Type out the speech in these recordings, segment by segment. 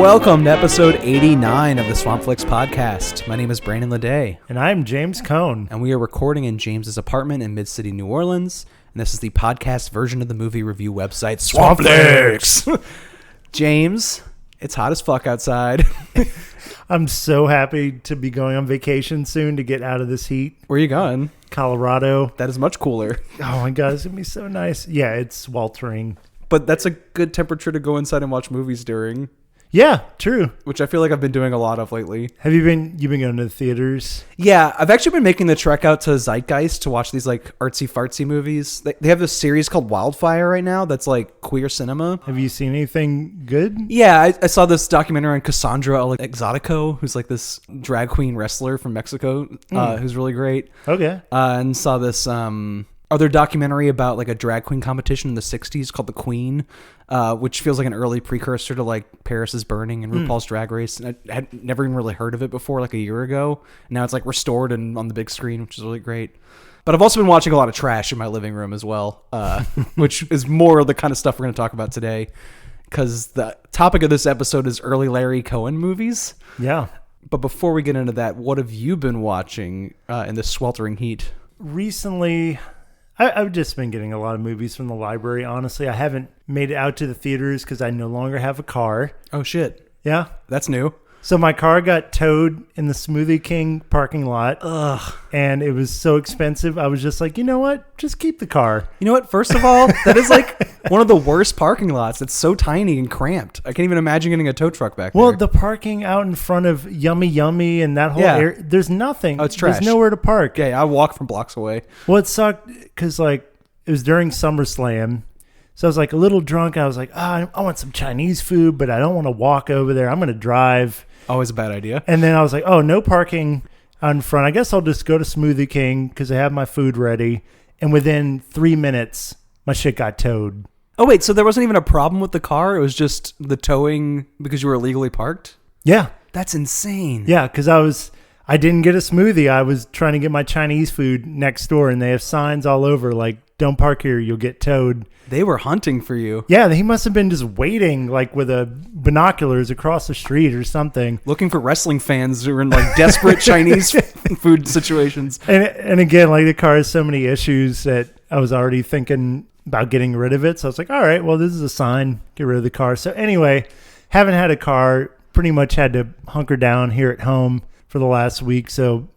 Welcome to episode 89 of the Swampflix podcast. My name is Brandon Leday. And I'm James Cohn. And we are recording in James's apartment in Mid-City, New Orleans. And this is the podcast version of the movie review website, Swampflix. James, it's hot as fuck outside. I'm so happy to be going on vacation soon to get out of this heat. Where are you going? Colorado. That is much cooler. Oh my God, it's going to be so nice. Yeah, it's sweltering. But that's a good temperature to go inside and watch movies during. Yeah, true. Which I feel like I've been doing a lot of lately. Have you been going to the theaters? Yeah, I've actually been making the trek out to Zeitgeist to watch these like artsy fartsy movies. They have this series called Wildfire right now that's like queer cinema. Have you seen anything good? Yeah, I saw this documentary on Cassandra Exotico, who's like this drag queen wrestler from Mexico, who's really great. Okay. And saw this other documentary about like a drag queen competition in the 60s called The Queen, which feels like an early precursor to like Paris is Burning and RuPaul's Drag Race. And I had never even really heard of it before, like a year ago. Now it's like restored and on the big screen, which is really great. But I've also been watching a lot of trash in my living room as well, which is more of the kind of stuff we're going to talk about today. Because the topic of this episode is early Larry Cohen movies. Yeah. But before we get into that, what have you been watching in this sweltering heat? Recently, I've just been getting a lot of movies from the library, honestly. I haven't made it out to the theaters because I no longer have a car. Oh, shit. Yeah. That's new. So my car got towed in the Smoothie King parking lot. Ugh. And it was so expensive. I was just like, you know what? Just keep the car. You know what? First of all, that is like one of the worst parking lots. It's so tiny and cramped. I can't even imagine getting a tow truck back there. Well, the parking out in front of Yummy Yummy and that whole area, there's nothing. Oh, it's trash. There's nowhere to park. Yeah, I walk from blocks away. Well, it sucked because like it was during SummerSlam. So I was like a little drunk. I was like, I want some Chinese food, but I don't want to walk over there. I'm going to drive. Always a bad idea. And then I was like, oh, no parking out in front. I guess I'll just go to Smoothie King because I have my food ready. And within 3 minutes, my shit got towed. Oh, wait. So there wasn't even a problem with the car? It was just the towing because you were illegally parked? Yeah. That's insane. Yeah, because I didn't get a smoothie. I was trying to get my Chinese food next door, and they have signs all over like, don't park here, you'll get towed. They were hunting for you. Yeah, he must have been just waiting like with binoculars across the street or something. Looking for wrestling fans who are in like desperate Chinese food situations. And again, like the car has so many issues that I was already thinking about getting rid of it. So I was like, all right, well, this is a sign, get rid of the car. So anyway, haven't had a car, pretty much had to hunker down here at home for the last week. So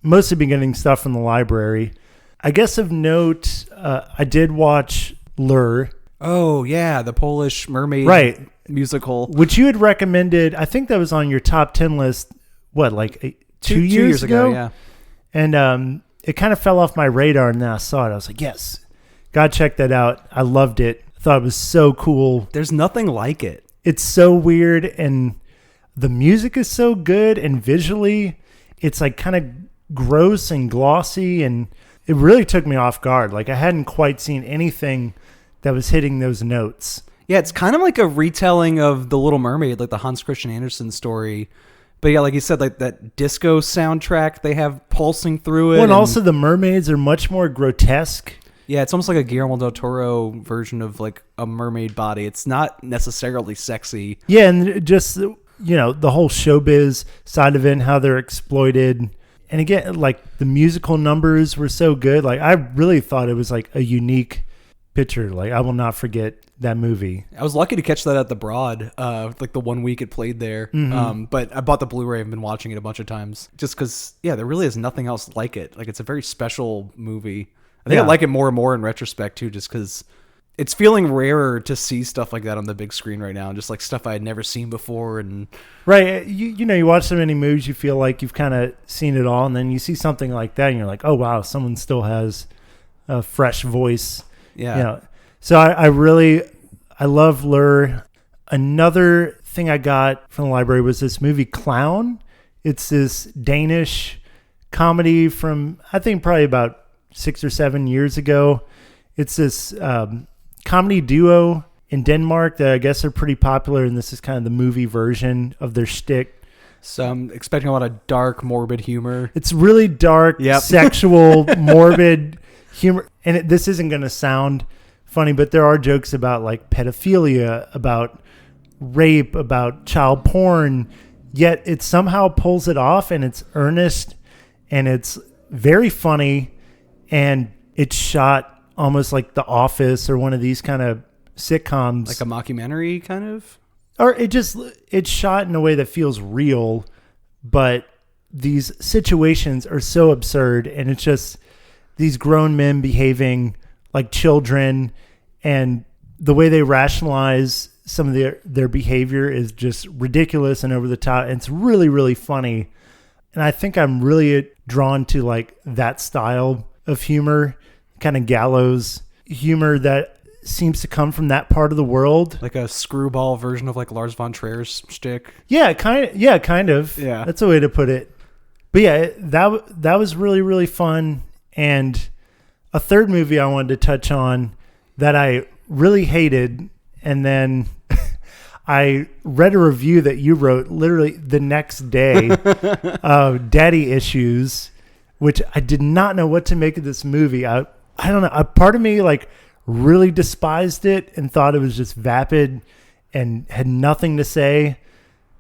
mostly been getting stuff from the library. I guess of note, I did watch Lure. Oh, yeah, the Polish mermaid musical. Which you had recommended. I think that was on your top 10 list, what, like two years ago? Yeah. And it kind of fell off my radar, and then I saw it. I was like, yes, gotta check that out. I loved it. I thought it was so cool. There's nothing like it. It's so weird, and the music is so good, and visually, it's like kind of gross and glossy, and it really took me off guard. Like I hadn't quite seen anything that was hitting those notes. Yeah, it's kind of like a retelling of The Little Mermaid, like the Hans Christian Andersen story. But yeah, like you said, like that disco soundtrack they have pulsing through it. Well, and also the mermaids are much more grotesque. Yeah, it's almost like a Guillermo del Toro version of like a mermaid body. It's not necessarily sexy. Yeah, and just, the whole showbiz side of it and how they're exploited. And again, like the musical numbers were so good. Like I really thought it was like a unique picture. Like I will not forget that movie. I was lucky to catch that at the Broad, like the 1 week it played there. Mm-hmm. But I bought the Blu-ray and been watching it a bunch of times just because, yeah, there really is nothing else like it. Like it's a very special movie. I think I like it more and more in retrospect too, just because it's feeling rarer to see stuff like that on the big screen right now, and just like stuff I had never seen before. And right, you watch so many movies, you feel like you've kind of seen it all, and then you see something like that, and you're like, oh wow, someone still has a fresh voice. Yeah. So I love Lure. Another thing I got from the library was this movie Clown. It's this Danish comedy from I think probably about 6 or 7 years ago. It's this comedy duo in Denmark that I guess are pretty popular, and this is kind of the movie version of their shtick. So I'm expecting a lot of dark, morbid humor. It's really dark, sexual, morbid humor. And this isn't going to sound funny, but there are jokes about like pedophilia, about rape, about child porn, yet it somehow pulls it off, and it's earnest and it's very funny, and it's shot almost like The Office or one of these kind of sitcoms. Like a mockumentary kind of? Or it's shot in a way that feels real, but these situations are so absurd, and it's just these grown men behaving like children, and the way they rationalize some of their behavior is just ridiculous and over the top. And it's really, really funny. And I think I'm really drawn to like that style of humor, kind of gallows humor that seems to come from that part of the world. Like a screwball version of like Lars von Trier's shtick. Yeah, kind of. Yeah. That's a way to put it. But yeah, that was really, really fun. And a third movie I wanted to touch on that I really hated, and then I read a review that you wrote literally the next day of Daddy Issues, which I did not know what to make of this movie. I don't know. A part of me like really despised it and thought it was just vapid and had nothing to say.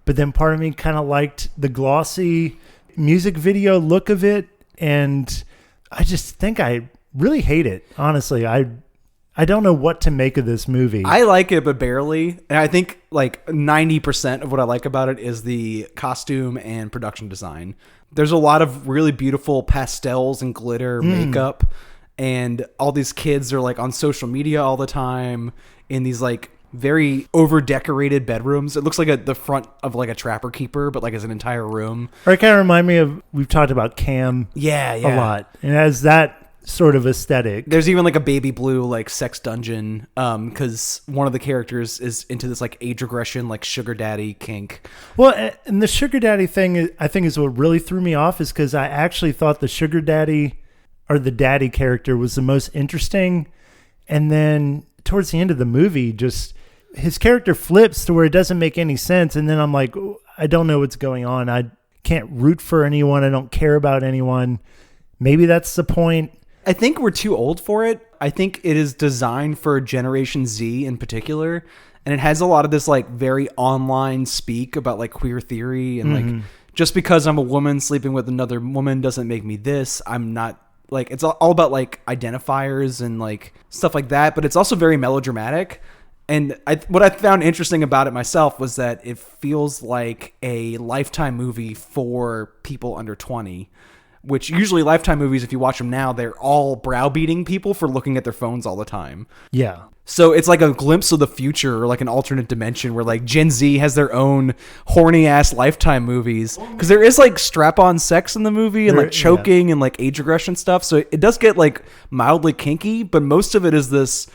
But then part of me kind of liked the glossy music video look of it. And I just think I really hate it. Honestly, I don't know what to make of this movie. I like it, but barely. And I think like 90% of what I like about it is the costume and production design. There's a lot of really beautiful pastels and glitter makeup. And all these kids are like on social media all the time in these like very over decorated bedrooms. It looks like the front of like a Trapper Keeper, but like as an entire room. Or it kind of remind me of, we've talked about Cam a lot. And it has that sort of aesthetic. There's even like a baby blue like sex dungeon because one of the characters is into this like age regression like sugar daddy kink. Well, and the sugar daddy thing I think is what really threw me off, is because I actually thought the sugar daddy or the daddy character was the most interesting, and then towards the end of the movie just his character flips to where it doesn't make any sense, and then I'm like, I don't know what's going on. I can't root for anyone. I don't care about anyone. Maybe that's the point. I think we're too old for it. I think it is designed for Generation Z in particular. And it has a lot of this like very online speak about like queer theory and like, just because I'm a woman sleeping with another woman doesn't make me this. I'm not like, it's all about like identifiers and like stuff like that. But it's also very melodramatic. And what I found interesting about it myself was that it feels like a Lifetime movie for people under 20. Which usually Lifetime movies, if you watch them now, they're all browbeating people for looking at their phones all the time. Yeah. So it's like a glimpse of the future or like an alternate dimension where like Gen Z has their own horny ass Lifetime movies. Because there is like strap-on sex in the movie and like choking and like age regression stuff. So it does get like mildly kinky, but most of it is this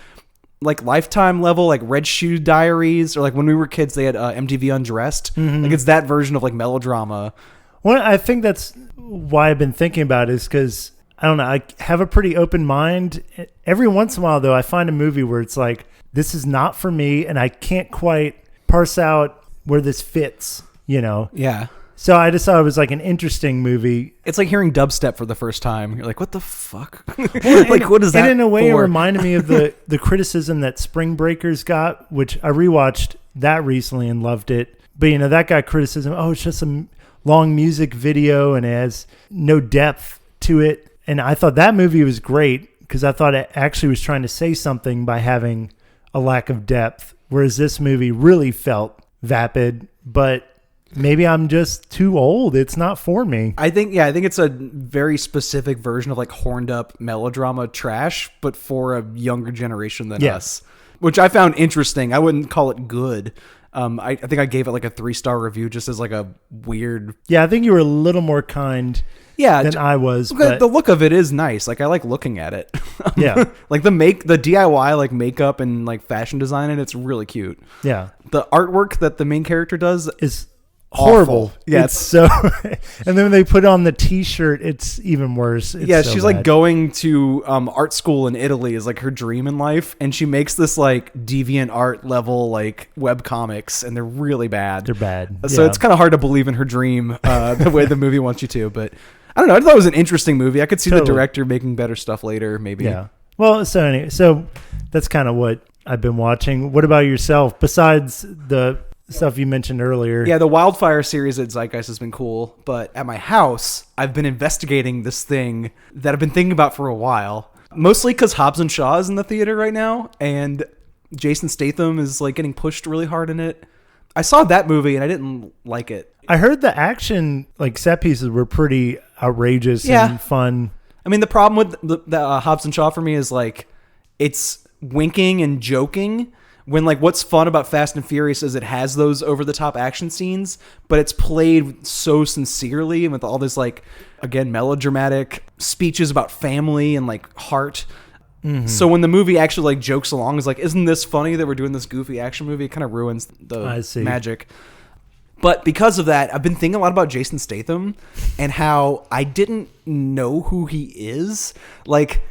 like Lifetime level, like Red Shoe Diaries, or like when we were kids, they had MTV Undressed. Like it's that version of like melodrama. Well, I think that's why I've been thinking about it, is because, I don't know, I have a pretty open mind. Every once in a while, though, I find a movie where it's like, this is not for me, and I can't quite parse out where this fits, you know? Yeah. So I just thought it was like an interesting movie. It's like hearing dubstep for the first time. You're like, what the fuck? Like, what is that? And in a way, for? it reminded me of the criticism that Spring Breakers got, which I rewatched that recently and loved it. But, you know, that got criticism. Oh, it's just a long music video and it has no depth to it. And I thought that movie was great because I thought it actually was trying to say something by having a lack of depth, whereas this movie really felt vapid. But maybe I'm just too old. It's not for me. I think it's a very specific version of like horned up melodrama trash, but for a younger generation than us, which I found interesting. I wouldn't call it good. I think I gave it like a 3-star review just as like a weird. Yeah, I think you were a little more kind than I was. But the look of it is nice. Like I like looking at it. Yeah. Like the DIY like makeup and like fashion design, and it's really cute. Yeah. The artwork that the main character does is horrible. Awful. Yeah, it's so. And then when they put on the T-shirt, it's even worse. It's so she's bad. like going to art school in Italy is like her dream in life, and she makes this like deviant art level like web comics, and they're really bad. They're bad. So it's kind of hard to believe in her dream the way the movie wants you to. But I don't know. I thought it was an interesting movie. I could see the director making better stuff later, maybe. Yeah. Well, so that's kind of what I've been watching. What about yourself? Besides the stuff you mentioned earlier. Yeah, the Wildfire series at Zeitgeist has been cool, but at my house, I've been investigating this thing that I've been thinking about for a while. Mostly because Hobbs and Shaw is in the theater right now, and Jason Statham is like getting pushed really hard in it. I saw that movie and I didn't like it. I heard the action, like set pieces, were pretty outrageous and fun. I mean, the problem with the Hobbs and Shaw for me is like it's winking and joking. When like what's fun about Fast and Furious is it has those over the top action scenes, but it's played so sincerely and with all this like again melodramatic speeches about family and like heart. Mm-hmm. So when the movie actually like jokes along, is like, isn't this funny that we're doing this goofy action movie? It kind of ruins the magic. But because of that, I've been thinking a lot about Jason Statham and how I didn't know who he is. Like,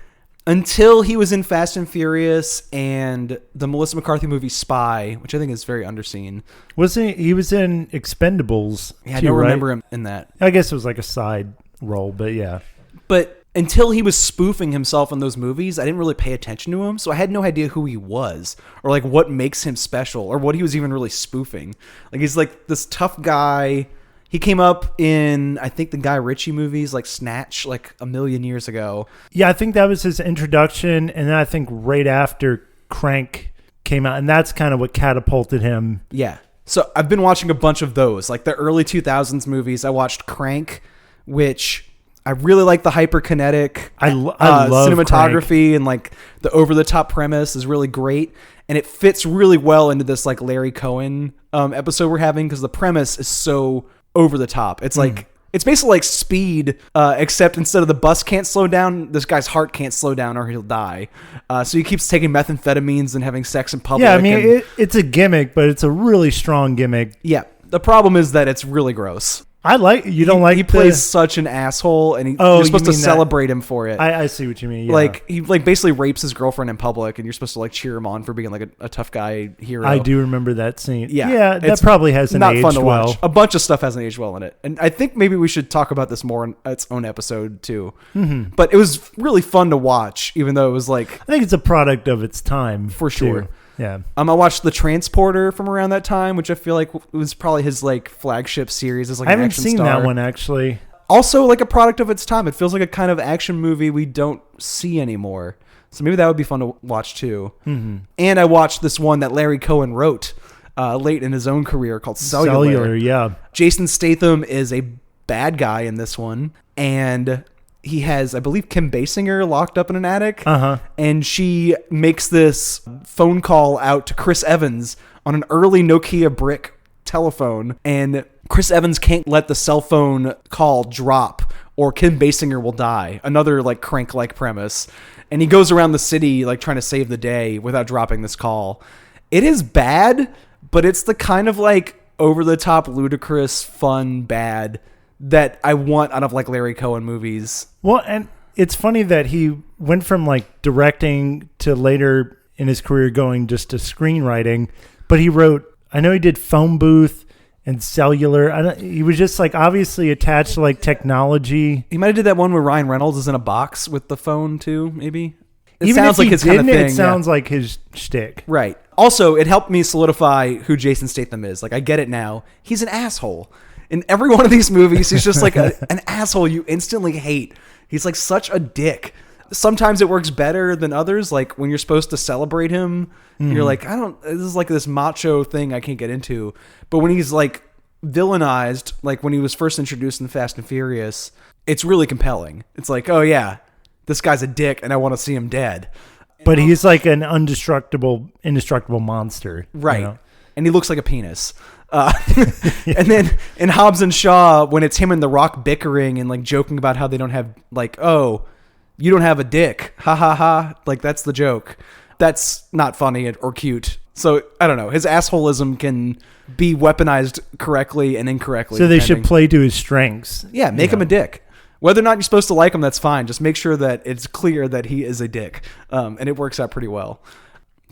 until he was in Fast and Furious and the Melissa McCarthy movie Spy, which I think is very underseen. He was in Expendables. Yeah, I don't remember him in that. I guess it was like a side role, but yeah. But until he was spoofing himself in those movies, I didn't really pay attention to him, so I had no idea who he was or like what makes him special or what he was even really spoofing. Like he's like this tough guy. He came up in, I think, the Guy Ritchie movies like Snatch like a million years ago. Yeah, I think that was his introduction, and then I think right after Crank came out, and that's kind of what catapulted him. Yeah. So I've been watching a bunch of those, like the early 2000s movies. I watched Crank, which I really like the hyperkinetic I love cinematography Crank. And like the over-the-top premise is really great. And it fits really well into this like Larry Cohen episode we're having because the premise is so over the top. It's like it's basically like Speed, except instead of the bus can't slow down, this guy's heart can't slow down or he'll die. So he keeps taking methamphetamines and having sex in public. Yeah, I mean, it's a gimmick, but it's a really strong gimmick. Yeah. The problem is that it's really gross. He plays such an asshole, and you're supposed to celebrate him for it. I see what you mean. Yeah. Like he like basically rapes his girlfriend in public, and you're supposed to like cheer him on for being like a tough guy hero. I do remember that scene. Yeah, that probably hasn't aged fun to well. Watch. A bunch of stuff hasn't aged well in it, and I think maybe we should talk about this more in its own episode too. Mm-hmm. But it was really fun to watch, even though it was like I think it's a product of its time for sure. Too. Yeah. I watched The Transporter from around that time, which I feel like was probably his like flagship series. As like I haven't seen that one actually. Also, like a product of its time. It feels like a kind of action movie we don't see anymore. So maybe that would be fun to watch too. Mm-hmm. And I watched this one that Larry Cohen wrote late in his own career called Cellular. Yeah. Jason Statham is a bad guy in this one, and he has, I believe, Kim Basinger locked up in an attic. And she makes this phone call out to Chris Evans on an early Nokia brick telephone. And Chris Evans can't let the cell phone call drop or Kim Basinger will die. Another like Crank-like premise. And he goes around the city like trying to save the day without dropping this call. It is bad, but it's the kind of like over-the-top, ludicrous, fun, bad that I want out of like Larry Cohen movies. Well, and it's funny that he went from like directing to later in his career going just to screenwriting, but I know he did Phone Booth and Cellular. He was just like obviously attached to like technology. He might have did that one where Ryan Reynolds is in a box with the phone too, maybe. It sounds like his kind of thing. It sounds like his shtick. Right. Also, it helped me solidify who Jason Statham is. Like I get it now. He's an asshole. In every one of these movies, he's just like an asshole you instantly hate. He's like such a dick. Sometimes it works better than others. Like when you're supposed to celebrate him, you're like, this is like this macho thing I can't get into. But when he's like villainized, like when he was first introduced in Fast and Furious, it's really compelling. It's like, oh yeah, this guy's a dick and I want to see him dead. But he's like an indestructible monster. Right. You know? And he looks like a penis. And then in Hobbs and Shaw, when it's him and The Rock bickering and like joking about how they don't have like, oh, you don't have a dick. Ha ha ha. Like that's the joke. That's not funny or cute. So I don't know. His assholism can be weaponized correctly and incorrectly. So they should play to his strengths. Yeah. Make him a dick. Whether or not you're supposed to like him, that's fine. Just make sure that it's clear that he is a dick. And it works out pretty well.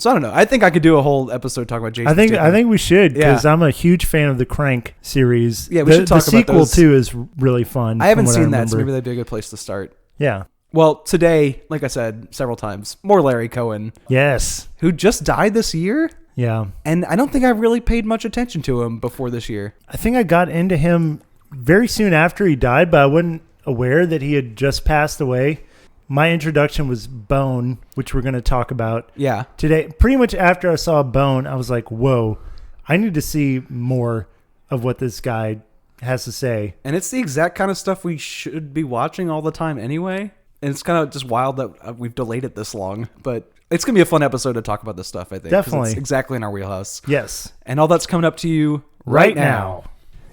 So I don't know. I think I could do a whole episode talking about Jason Statham. I think we should because I'm a huge fan of the Crank series. Yeah, we should talk about the sequel too is really fun. I haven't seen that, so maybe that'd be a good place to start. Yeah. Well, today, like I said several times, more Larry Cohen. Yes. Who just died this year? Yeah. And I don't think I really paid much attention to him before this year. I think I got into him very soon after he died, but I wasn't aware that he had just passed away. My introduction was Bone, which we're going to talk about today. Pretty much after I saw Bone, I was like, whoa, I need to see more of what this guy has to say. And it's the exact kind of stuff we should be watching all the time anyway. And it's kind of just wild that we've delayed it this long. But it's going to be a fun episode to talk about this stuff, I think. Definitely. It's exactly in our wheelhouse. Yes. And all that's coming up to you right now.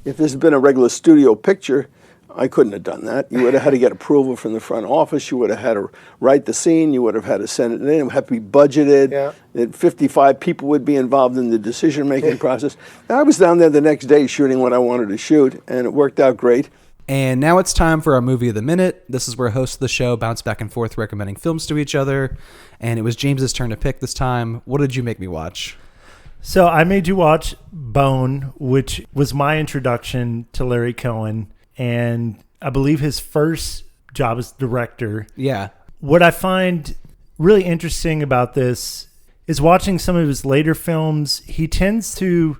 If this had been a regular studio picture, I couldn't have done that. You would have had to get approval from the front office. You would have had to write the scene. You would have had to send it in. It would have to be budgeted. Yeah. 55 people would be involved in the decision-making process. I was down there the next day shooting what I wanted to shoot, and it worked out great. And now it's time for our Movie of the Minute. This is where hosts of the show bounce back and forth recommending films to each other. And it was James's turn to pick this time. What did you make me watch? So I made you watch Bone, which was my introduction to Larry Cohen. And I believe his first job as director. Yeah. What I find really interesting about this is watching some of his later films. He tends to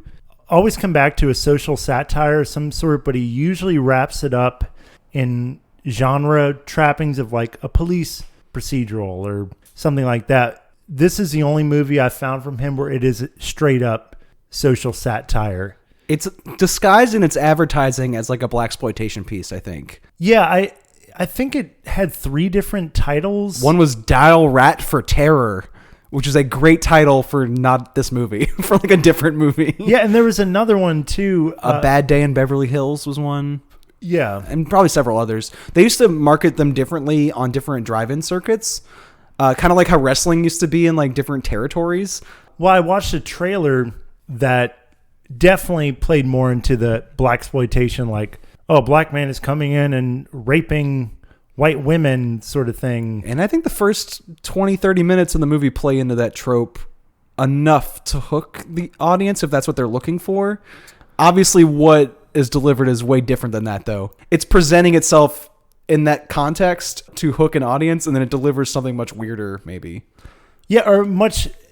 always come back to a social satire of some sort, but he usually wraps it up in genre trappings of like a police procedural or something like that. This is the only movie I found from him where it is straight up social satire. It's disguised in its advertising as like a blaxploitation piece, I think. Yeah, I think it had 3 different titles. One was Dial Rat for Terror, which is a great title for not this movie, for like a different movie. Yeah, and there was another one too. A Bad Day in Beverly Hills was one. Yeah. And probably several others. They used to market them differently on different drive-in circuits, kind of like how wrestling used to be in like different territories. Well, I watched a trailer that definitely played more into the blaxploitation, like, oh, a black man is coming in and raping white women sort of thing. And I think the first 20, 30 minutes of the movie play into that trope enough to hook the audience if that's what they're looking for. Obviously, what is delivered is way different than that, though. It's presenting itself in that context to hook an audience, and then it delivers something much weirder, maybe. Yeah, or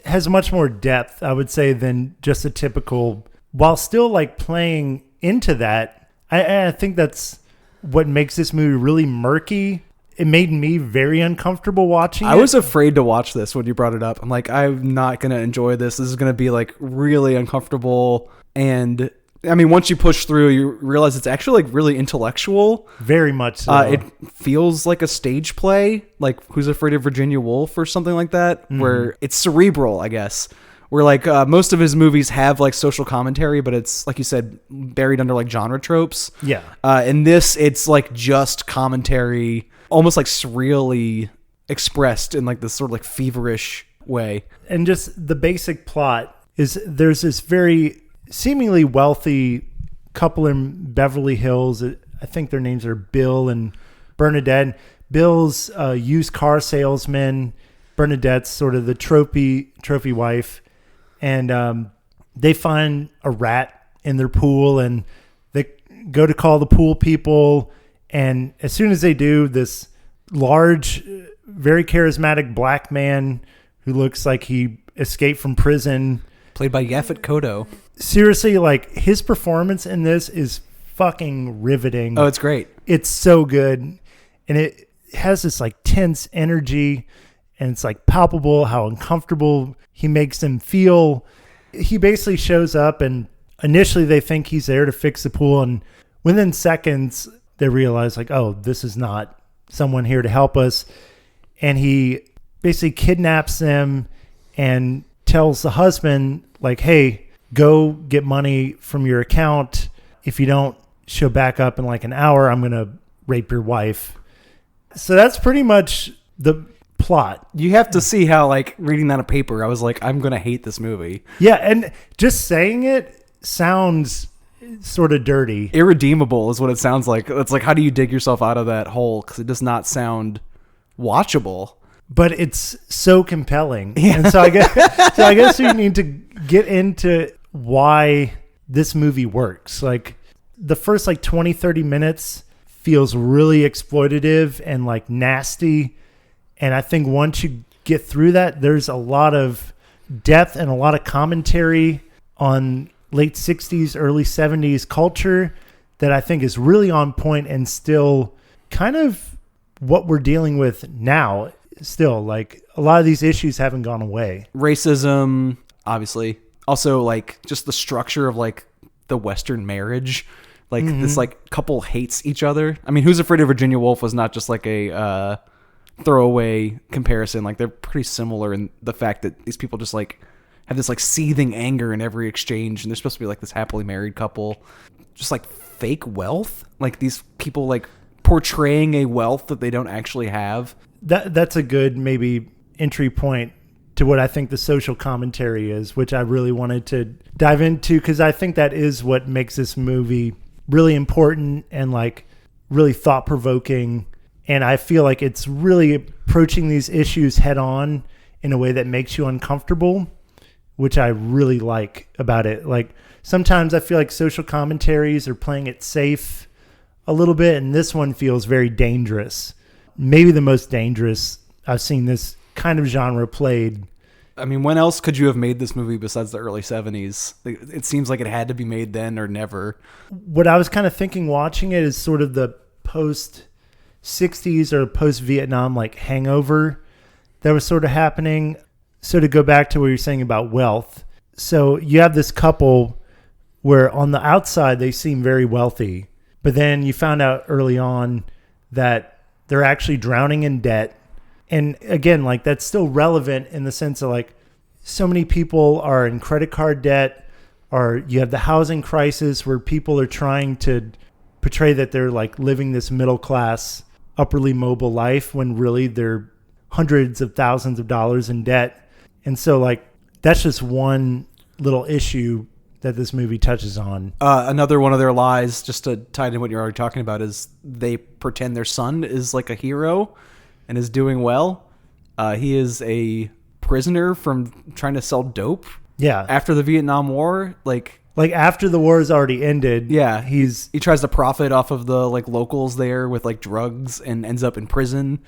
has much more depth, I would say, than just a typical... While still like playing into that, I think that's what makes this movie really murky. It made me very uncomfortable watching it. I was afraid to watch this when you brought it up. I'm like, I'm not going to enjoy this. This is going to be like really uncomfortable. And I mean, once you push through, you realize it's actually like really intellectual. Very much so. It feels like a stage play, like Who's Afraid of Virginia Woolf or something like that, where it's cerebral, I guess. Where like most of his movies have like social commentary, but it's like you said, buried under like genre tropes. Yeah. In this, it's like just commentary, almost like surreally expressed in like this sort of like feverish way. And just the basic plot is there's this very seemingly wealthy couple in Beverly Hills. I think their names are Bill and Bernadette. Bill's a used car salesman. Bernadette's sort of the trophy wife. And they find a rat in their pool, and they go to call the pool people. And as soon as they do, this large, very charismatic black man who looks like he escaped from prison, played by Yaphet Kotto. Seriously, like his performance in this is fucking riveting. Oh, it's great. It's so good. And it has this like tense energy, and it's like palpable how uncomfortable he makes them feel. He basically shows up, and initially they think he's there to fix the pool, and within seconds they realize like, oh, this is not someone here to help us. And he basically kidnaps them and tells the husband like, hey, go get money from your account. If you don't show back up in like an hour, I'm going to rape your wife. So that's pretty much the plot. You have to see how, like, reading that on paper, I was like, I'm going to hate this movie. Yeah, and just saying it sounds sort of dirty. Irredeemable is what it sounds like. It's like, how do you dig yourself out of that hole? Because it does not sound watchable. But it's so compelling. Yeah. And so I guess you need to get into why this movie works. Like, the first, like, 20, 30 minutes feels really exploitative and, like, nasty. And I think once you get through that, there's a lot of depth and a lot of commentary on late 60s, early 70s culture that I think is really on point and still kind of what we're dealing with now. Still, like, a lot of these issues haven't gone away. Racism, obviously. Also, like, just the structure of, like, the Western marriage. Like, this, like, couple hates each other. I mean, Who's Afraid of Virginia Woolf was not just, like, a throwaway comparison. Like, they're pretty similar in the fact that these people just, like, have this, like, seething anger in every exchange, and they're supposed to be, like, this happily married couple. Just, like, fake wealth. Like, these people, like, portraying a wealth that they don't actually have. That's a good, maybe, entry point to what I think the social commentary is, which I really wanted to dive into, because I think that is what makes this movie really important and, like, really thought-provoking. And I feel like it's really approaching these issues head on in a way that makes you uncomfortable, which I really like about it. Like, sometimes I feel like social commentaries are playing it safe a little bit, and this one feels very dangerous. Maybe the most dangerous I've seen this kind of genre played. I mean, when else could you have made this movie besides the early 70s? It seems like it had to be made then or never. What I was kind of thinking watching it is sort of the post-60s or post-Vietnam, like, hangover that was sort of happening. So to go back to what you're saying about wealth. So you have this couple where on the outside they seem very wealthy, but then you found out early on that they're actually drowning in debt. And again, like, that's still relevant in the sense of, like, so many people are in credit card debt, or you have the housing crisis where people are trying to portray that they're, like, living this middle class, upperly mobile life when really they're hundreds of thousands of dollars in debt. And so, like, that's just one little issue that this movie touches on. Another one of their lies, just to tie into what you're already talking about, is they pretend their son is, like, a hero and is doing well. He is a prisoner from trying to sell dope. Yeah. After the Vietnam War, like after the war has already ended. Yeah. He tries to profit off of the, like, locals there with, like, drugs and ends up in prison.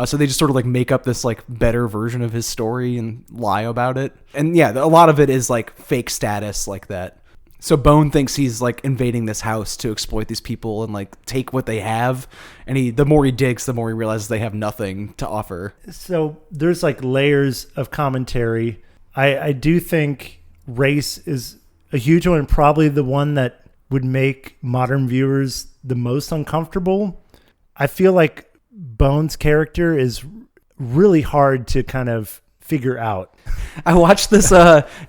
So they just sort of, like, make up this, like, better version of his story and lie about it. And yeah, a lot of it is, like, fake status like that. So Bone thinks he's, like, invading this house to exploit these people and, like, take what they have. And the more he digs, the more he realizes they have nothing to offer. So there's, like, layers of commentary. I do think race is a huge one, and probably the one that would make modern viewers the most uncomfortable. I feel like Bone's character is really hard to kind of figure out. I watched this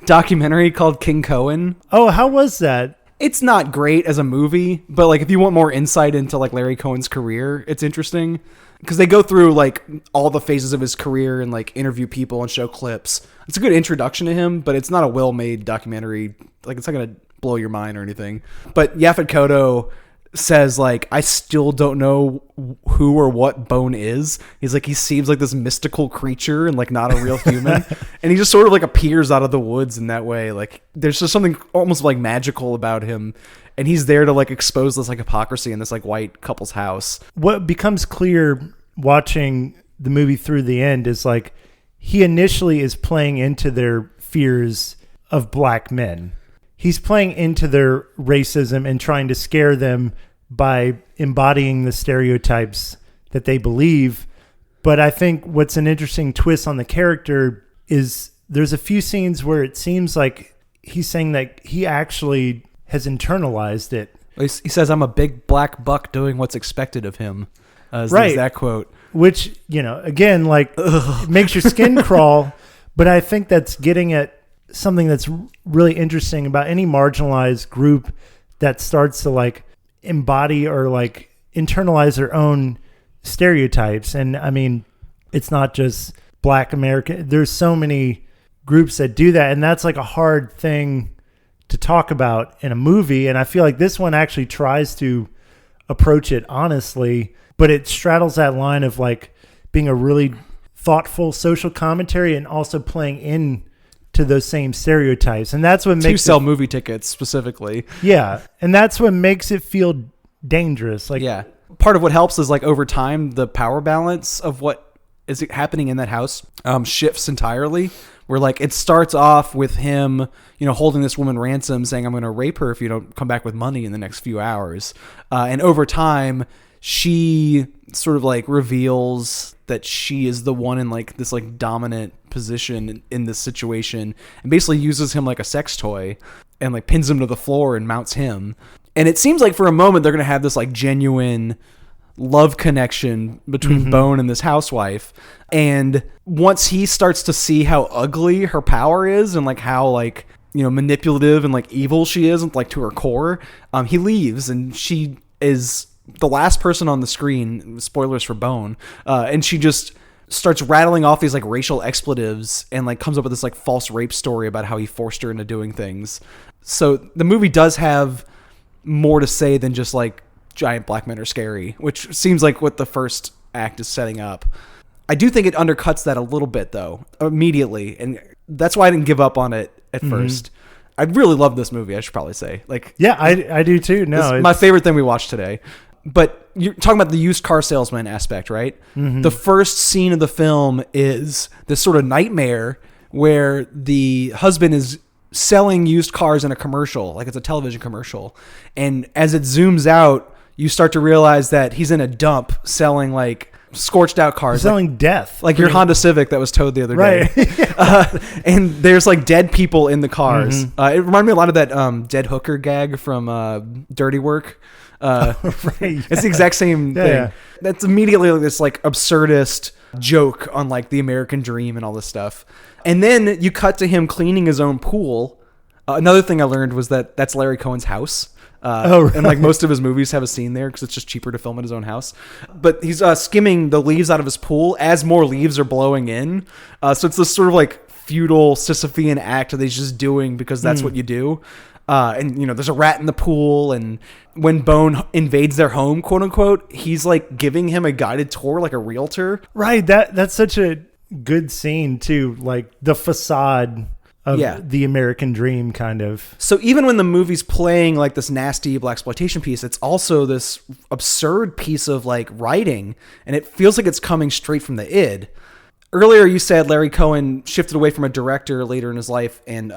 documentary called King Cohen. Oh, how was that? It's not great as a movie, but, like, if you want more insight into, like, Larry Cohen's career, it's interesting because they go through, like, all the phases of his career and, like, interview people and show clips. It's a good introduction to him, but it's not a well-made documentary. Like, it's not going to blow your mind or anything. But Yaphet Kotto says, like, I still don't know who or what Bone is. He's like, he seems like this mystical creature and, like, not a real human. And he just sort of, like, appears out of the woods in that way. Like, there's just something almost, like, magical about him. And he's there to, like, expose this, like, hypocrisy in this, like, white couple's house. What becomes clear watching the movie through the end is, like, he initially is playing into their fears of black men. He's playing into their racism and trying to scare them by embodying the stereotypes that they believe. But I think what's an interesting twist on the character is there's a few scenes where it seems like he's saying that he actually has internalized it. He says, I'm a big black buck doing what's expected of him. Right. That quote. Which, you know, again, like, it makes your skin crawl. But I think that's getting at something that's really interesting about any marginalized group that starts to, like, embody or, like, internalize their own stereotypes. And I mean, it's not just Black American. There's so many groups that do that. And that's, like, a hard thing to talk about in a movie. And I feel like this one actually tries to approach it honestly, but it straddles that line of, like, being a really thoughtful social commentary and also playing in to those same stereotypes. And that's what makes to sell movie tickets specifically. Yeah. And that's what makes it feel dangerous. Like, yeah. Part of what helps is, like, over time, the power balance of what is happening in that house shifts entirely, where like it starts off with him, holding this woman ransom, saying, I'm going to rape her if you don't come back with money in the next few hours. And over time, she sort of like reveals that she is the one in like this like dominant position in this situation, and basically uses him like a sex toy and like pins him to the floor and mounts him. And it seems like for a moment they're going to have this like genuine love connection between Bone and this housewife. And once he starts to see how ugly her power is and like how like, manipulative and like evil she is, like to her core, he leaves, and she is the last person on the screen, spoilers for Bone, and she just starts rattling off these like racial expletives and like comes up with this like false rape story about how he forced her into doing things. So the movie does have more to say than just like giant black men are scary, which seems like what the first act is setting up. I do think it undercuts that a little bit though, immediately, and that's why I didn't give up on it at first. I really love this movie, I should probably say. Like, yeah, I do too. No, it's my favorite thing we watched today. But you're talking about the used car salesman aspect, right? The first scene of the film is this sort of nightmare where the husband is selling used cars in a commercial, like it's a television commercial. And as it zooms out, you start to realize that he's in a dump selling like scorched out cars, selling death, like your Honda Civic that was towed the other day. And there's like dead people in the cars. It reminded me a lot of that dead hooker gag from Dirty Work. It's the exact same thing. Yeah. That's immediately like this like absurdist joke on like the American dream and all this stuff. And then you cut to him cleaning his own pool. Another thing I learned was that that's Larry Cohen's house. Right. And like most of his movies have a scene there because it's just cheaper to film at his own house. But he's skimming the leaves out of his pool as more leaves are blowing in. So it's this sort of like feudal Sisyphean act that he's just doing because that's what you do. And there's a rat in the pool, and when Bone invades their home, quote unquote, he's like giving him a guided tour like a realtor. Right. That's such a good scene too. Like the facade of the American dream, kind of. So even when the movie's playing like this nasty blaxploitation piece, it's also this absurd piece of like writing, and it feels like it's coming straight from the id. Earlier, you said Larry Cohen shifted away from a director later in his life and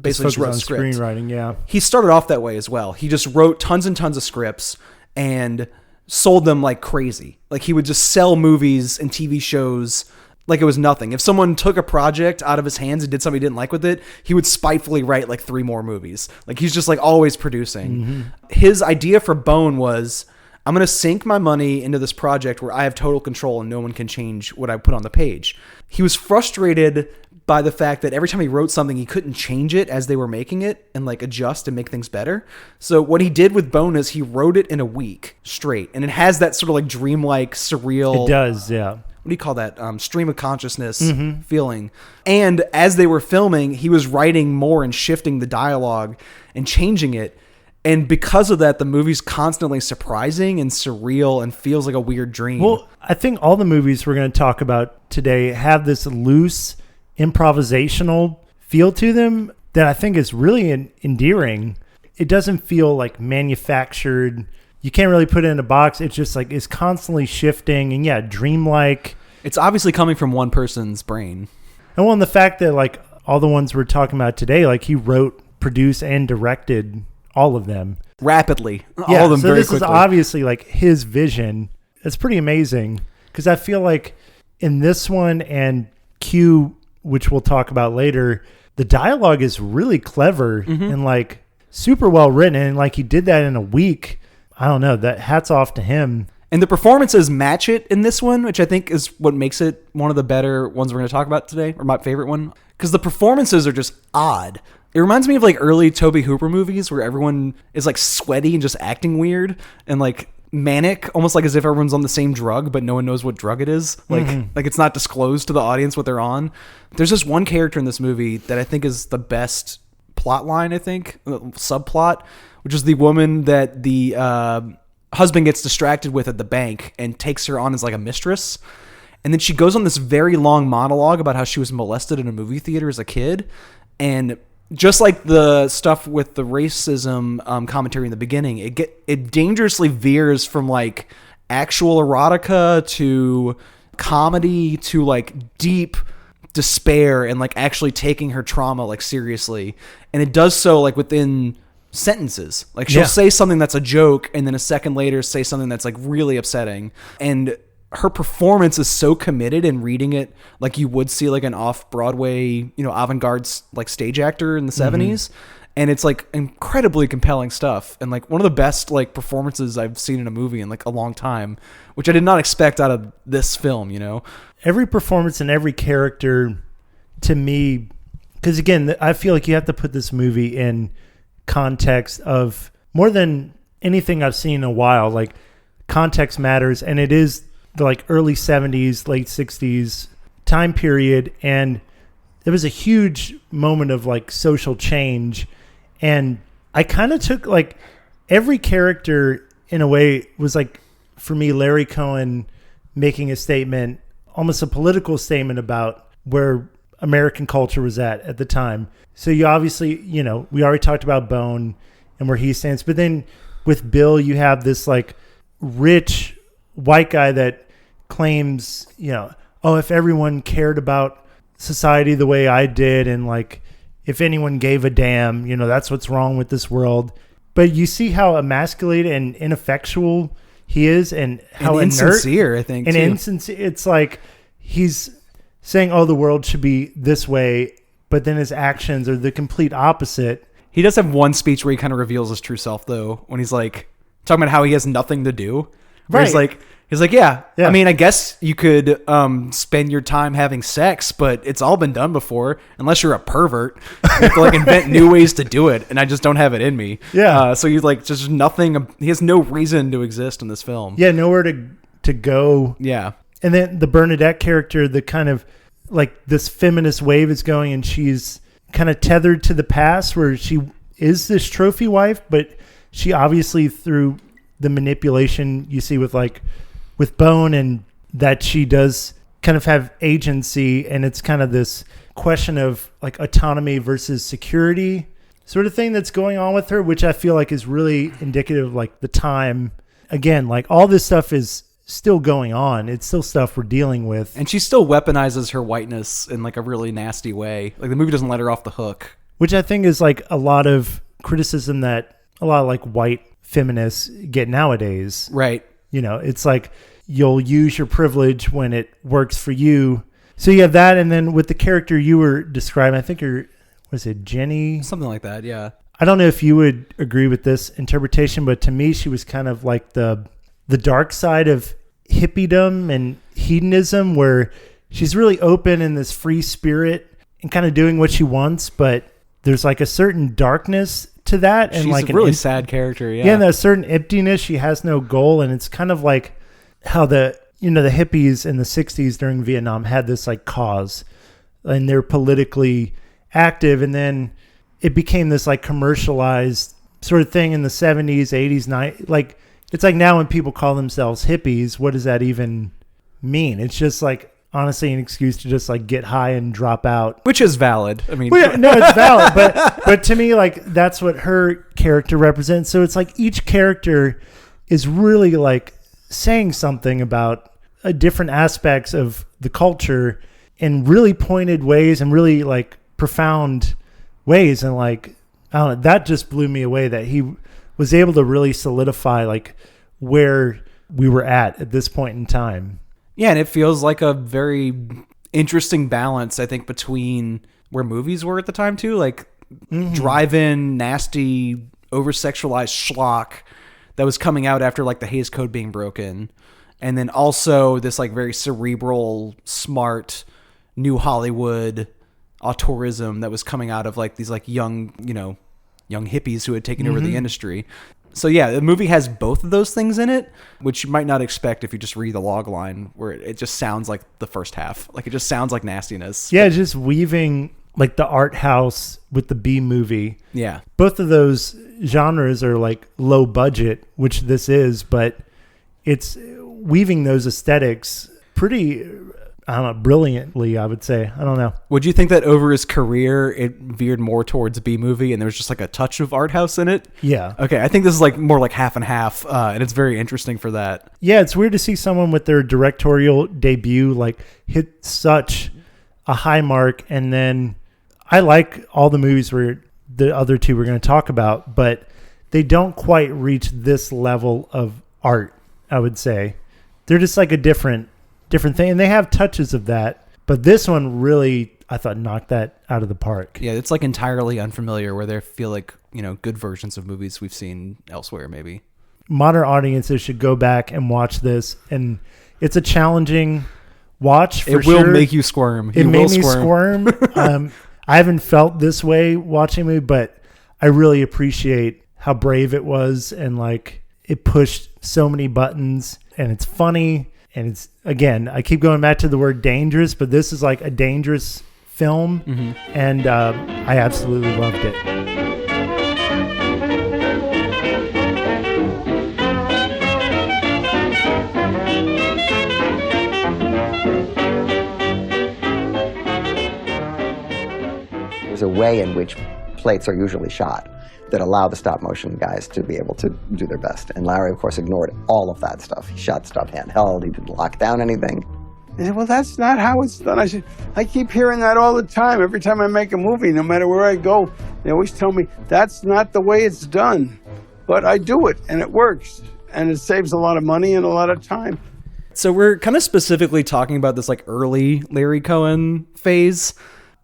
basically just wrote scripts. Screenwriting, yeah. He started off that way as well. He just wrote tons and tons of scripts and sold them like crazy. Like he would just sell movies and TV shows like it was nothing. If someone took a project out of his hands and did something he didn't like with it, he would spitefully write like 3 more movies. Like he's just like always producing. His idea for Bone was, I'm going to sink my money into this project where I have total control and no one can change what I put on the page. He was frustrated by the fact that every time he wrote something, he couldn't change it as they were making it and like adjust and make things better. So what he did with Bone is he wrote it in a week straight. And it has that sort of like dreamlike, surreal. It does, yeah. What do you call that? Stream of consciousness feeling. And as they were filming, he was writing more and shifting the dialogue and changing it. And because of that, the movie's constantly surprising and surreal and feels like a weird dream. Well, I think all the movies we're going to talk about today have this loose, improvisational feel to them that I think is really endearing. It doesn't feel like manufactured. You can't really put it in a box. It's just like it's constantly shifting and dreamlike. It's obviously coming from one person's brain. And well, and the fact that like all the ones we're talking about today, like he wrote, produced, and directed all of them rapidly. All of them so very this quickly. Is obviously like his vision. It's pretty amazing because I feel like in this one and Q, which we'll talk about later, the dialogue is really clever and like super well written, and like he did that in a week. I don't know, that hats off to him. And the performances match it in this one, which I think is what makes it one of the better ones we're going to talk about today, or my favorite one, because the performances are just odd. It reminds me of like early Tobe Hooper movies where everyone is like sweaty and just acting weird and like manic, almost like as if everyone's on the same drug, but no one knows what drug it is. Like it's not disclosed to the audience what they're on. There's this one character in this movie that I think is the best plot line, I think, subplot, which is the woman that the husband gets distracted with at the bank and takes her on as like a mistress. And then she goes on this very long monologue about how she was molested in a movie theater as a kid. And just like the stuff with the racism commentary in the beginning, it dangerously veers from like actual erotica to comedy to like deep despair and like actually taking her trauma like seriously. And it does so like within sentences. Like she'll say something that's a joke and then a second later say something that's like really upsetting. And her performance is so committed in reading it like you would see like an off-Broadway, you know, avant-garde like stage actor in the 70s. And it's like incredibly compelling stuff and like one of the best like performances I've seen in a movie in like a long time, which I did not expect out of this film, you know. Every performance and every character to me, because again, I feel like you have to put this movie in context of more than anything I've seen in a while. Like context matters, and it is the like early 70s, late 60s time period, and there was a huge moment of like social change, and I kind of took like every character in a way was like, for me, Larry Cohen making a statement, almost a political statement about where American culture was at the time. So you obviously, you know, we already talked about Bone and where he stands, but then with Bill, you have this like rich white guy that claims, you know, oh, if everyone cared about society the way I did, and like if anyone gave a damn, you know, that's what's wrong with this world. But you see how emasculated and ineffectual he is, and how insincere, I think, and too. insincere. It's like he's saying, oh, the world should be this way, but then his actions are the complete opposite. He does have one speech where he kind of reveals his true self, though, when he's like talking about how he has nothing to do. Where he's like, yeah, I mean, I guess you could spend your time having sex, but it's all been done before. Unless you're a pervert, you have to like invent new ways to do it, and I just don't have it in me. Yeah. So he's like, just nothing. He has no reason to exist in this film. Yeah, nowhere to go. Yeah. And then the Bernadette character, the kind of like this feminist wave is going, and she's kind of tethered to the past where she is this trophy wife, but she obviously, through the manipulation you see with Bone, and that she does kind of have agency, and it's kind of this question of like autonomy versus security sort of thing that's going on with her, which I feel like is really indicative of like the time. Again, like all this stuff is still going on. It's still stuff we're dealing with. And she still weaponizes her whiteness in like a really nasty way. Like the movie doesn't let her off the hook. Which I think is like a lot of criticism that a lot of like white feminists get nowadays. Right. You know, it's like you'll use your privilege when it works for you. So you have that, and then with the character you were describing, I think was it Jenny? Something like that, yeah. I don't know if you would agree with this interpretation, but to me she was kind of like the dark side of hippiedom and hedonism, where she's really open in this free spirit and kind of doing what she wants, but there's like a certain darkness to that, and she's like a really sad character. Yeah, and a certain emptiness. She has no goal, and it's kind of like how the hippies in the 60s during Vietnam had this like cause, and they're politically active, and then it became this like commercialized sort of thing in the 70s, 80s, 90s. Like it's like now when people call themselves hippies, what does that even mean? It's just like honestly an excuse to just like get high and drop out, which is valid. I mean, well, no, it's valid, but to me, like that's what her character represents. So it's like each character is really like saying something about different aspects of the culture in really pointed ways and really like profound ways. And like, I don't know, that just blew me away that he was able to really solidify like where we were at this point in time. Yeah, and it feels like a very interesting balance, I think, between where movies were at the time, too. Like, drive-in, nasty, over-sexualized schlock that was coming out after, like, the Hays Code being broken. And then also this, like, very cerebral, smart, new Hollywood auteurism that was coming out of, like, these, like, young hippies who had taken over the industry. So yeah, the movie has both of those things in it, which you might not expect if you just read the log line, where it just sounds like the first half. Like it just sounds like nastiness. Yeah, just weaving like the art house with the B movie. Yeah. Both of those genres are like low budget, which this is, but it's weaving those aesthetics pretty, I don't know, brilliantly, I would say. I don't know. Would you think that over his career, it veered more towards B movie and there was just like a touch of art house in it? Yeah. Okay. I think this is like more like half and half. And it's very interesting for that. Yeah. It's weird to see someone with their directorial debut, like hit such a high mark. And then I like all the movies where the other two we're going to talk about, but they don't quite reach this level of art, I would say. They're just like a different thing. And they have touches of that. But this one really, I thought, knocked that out of the park. Yeah, it's like entirely unfamiliar where they feel like, good versions of movies we've seen elsewhere, maybe. Modern audiences should go back and watch this. And it's a challenging watch for sure. It will make you squirm. It made me squirm. I haven't felt this way watching me, but I really appreciate how brave it was. And like it pushed so many buttons and it's funny. And it's, again, I keep going back to the word dangerous, but this is like a dangerous film. Mm-hmm. And I absolutely loved it. There's a way in which plates are usually shot that allow the stop motion guys to be able to do their best. And Larry, of course, ignored all of that stuff. He shot stuff handheld. He didn't lock down anything. He said, well, that's not how it's done. I said, I keep hearing that all the time. Every time I make a movie, no matter where I go, they always tell me, that's not the way it's done. But I do it, and it works. And it saves a lot of money and a lot of time. So we're kind of specifically talking about this like early Larry Cohen phase.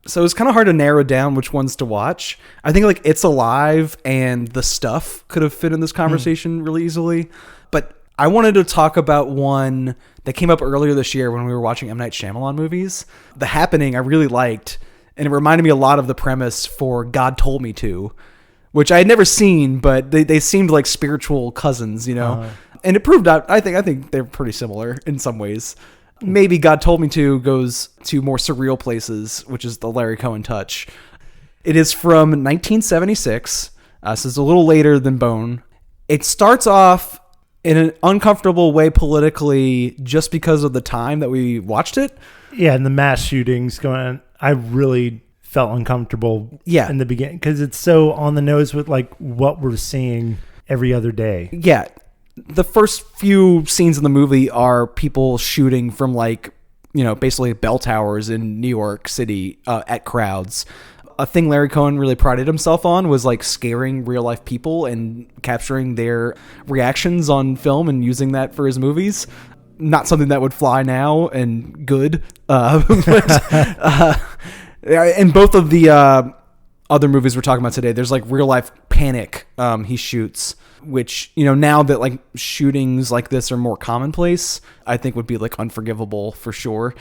So it's kind of hard to narrow down which ones to watch. I think like It's Alive and The Stuff could have fit in this conversation really easily. But I wanted to talk about one that came up earlier this year when we were watching M. Night Shyamalan movies. The Happening I really liked, and it reminded me a lot of the premise for God Told Me To, which I had never seen, but they seemed like spiritual cousins, And it proved out, I think they're pretty similar in some ways. Maybe God Told Me To goes to more surreal places, which is the Larry Cohen touch. It is from 1976, so it's a little later than Bone. It starts off in an uncomfortable way politically just because of the time that we watched it. Yeah, and the mass shootings going on. I really felt uncomfortable in the beginning because it's so on the nose with like what we're seeing every other day. Yeah. The first few scenes in the movie are people shooting from like, basically bell towers in New York City at crowds. A thing Larry Cohen really prided himself on was like scaring real life people and capturing their reactions on film and using that for his movies. Not something that would fly now and good. But, in both of the other movies we're talking about today, there's like real life panic he shoots, which, now that like shootings like this are more commonplace, I think would be like unforgivable for sure.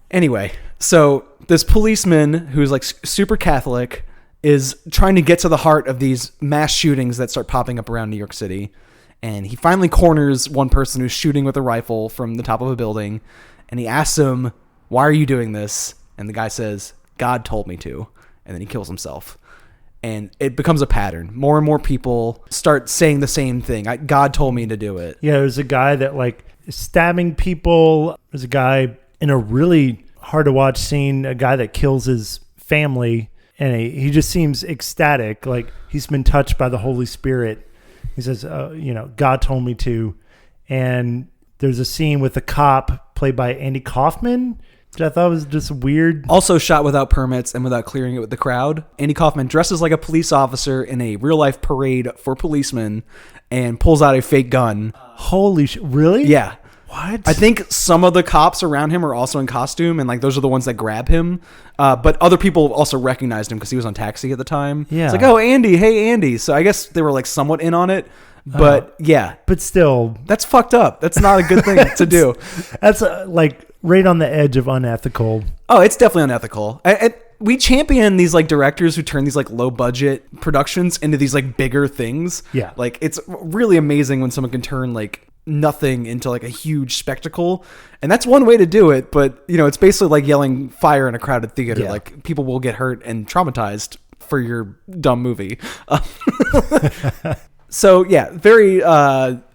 Anyway, so this policeman who's like super Catholic is trying to get to the heart of these mass shootings that start popping up around New York City. And he finally corners one person who's shooting with a rifle from the top of a building. And he asks him, why are you doing this? And the guy says, God told me to. And then he kills himself. And it becomes a pattern. More and more people start saying the same thing. God told me to do it. Yeah, there's a guy that like is stabbing people. There's a guy in a really hard to watch scene, a guy that kills his family. And he just seems ecstatic. Like he's been touched by the Holy Spirit. He says, God told me to. And there's a scene with a cop played by Andy Kaufman, which I thought was just weird. Also shot without permits and without clearing it with the crowd. Andy Kaufman dresses like a police officer in a real-life parade for policemen and pulls out a fake gun. Holy shit. Really? Yeah. What? I think some of the cops around him are also in costume, and like those are the ones that grab him. But other people also recognized him because he was on Taxi at the time. Yeah. It's like, oh, Andy. Hey, Andy. So I guess they were like somewhat in on it. But yeah. But still. That's fucked up. That's not a good thing to do. That's like right on the edge of unethical. Oh, it's definitely unethical. We champion these like directors who turn these like low budget productions into these like bigger things. Yeah. Like it's really amazing when someone can turn like nothing into like a huge spectacle. And that's one way to do it. But it's basically like yelling fire in a crowded theater. Yeah. Like people will get hurt and traumatized for your dumb movie. So yeah, very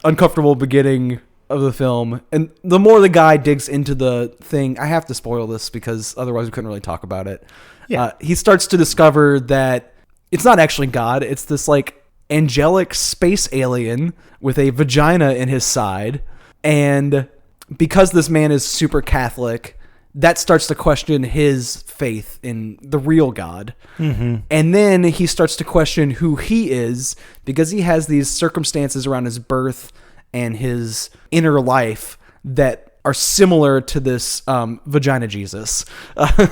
uncomfortable beginning of the film. And the more the guy digs into the thing, I have to spoil this because otherwise we couldn't really talk about it. Yeah. He starts to discover that it's not actually God. It's this like angelic space alien with a vagina in his side. And because this man is super Catholic, that starts to question his faith in the real God. Mm-hmm. And then he starts to question who he is, because he has these circumstances around his birth and his inner life that are similar to this vagina Jesus. I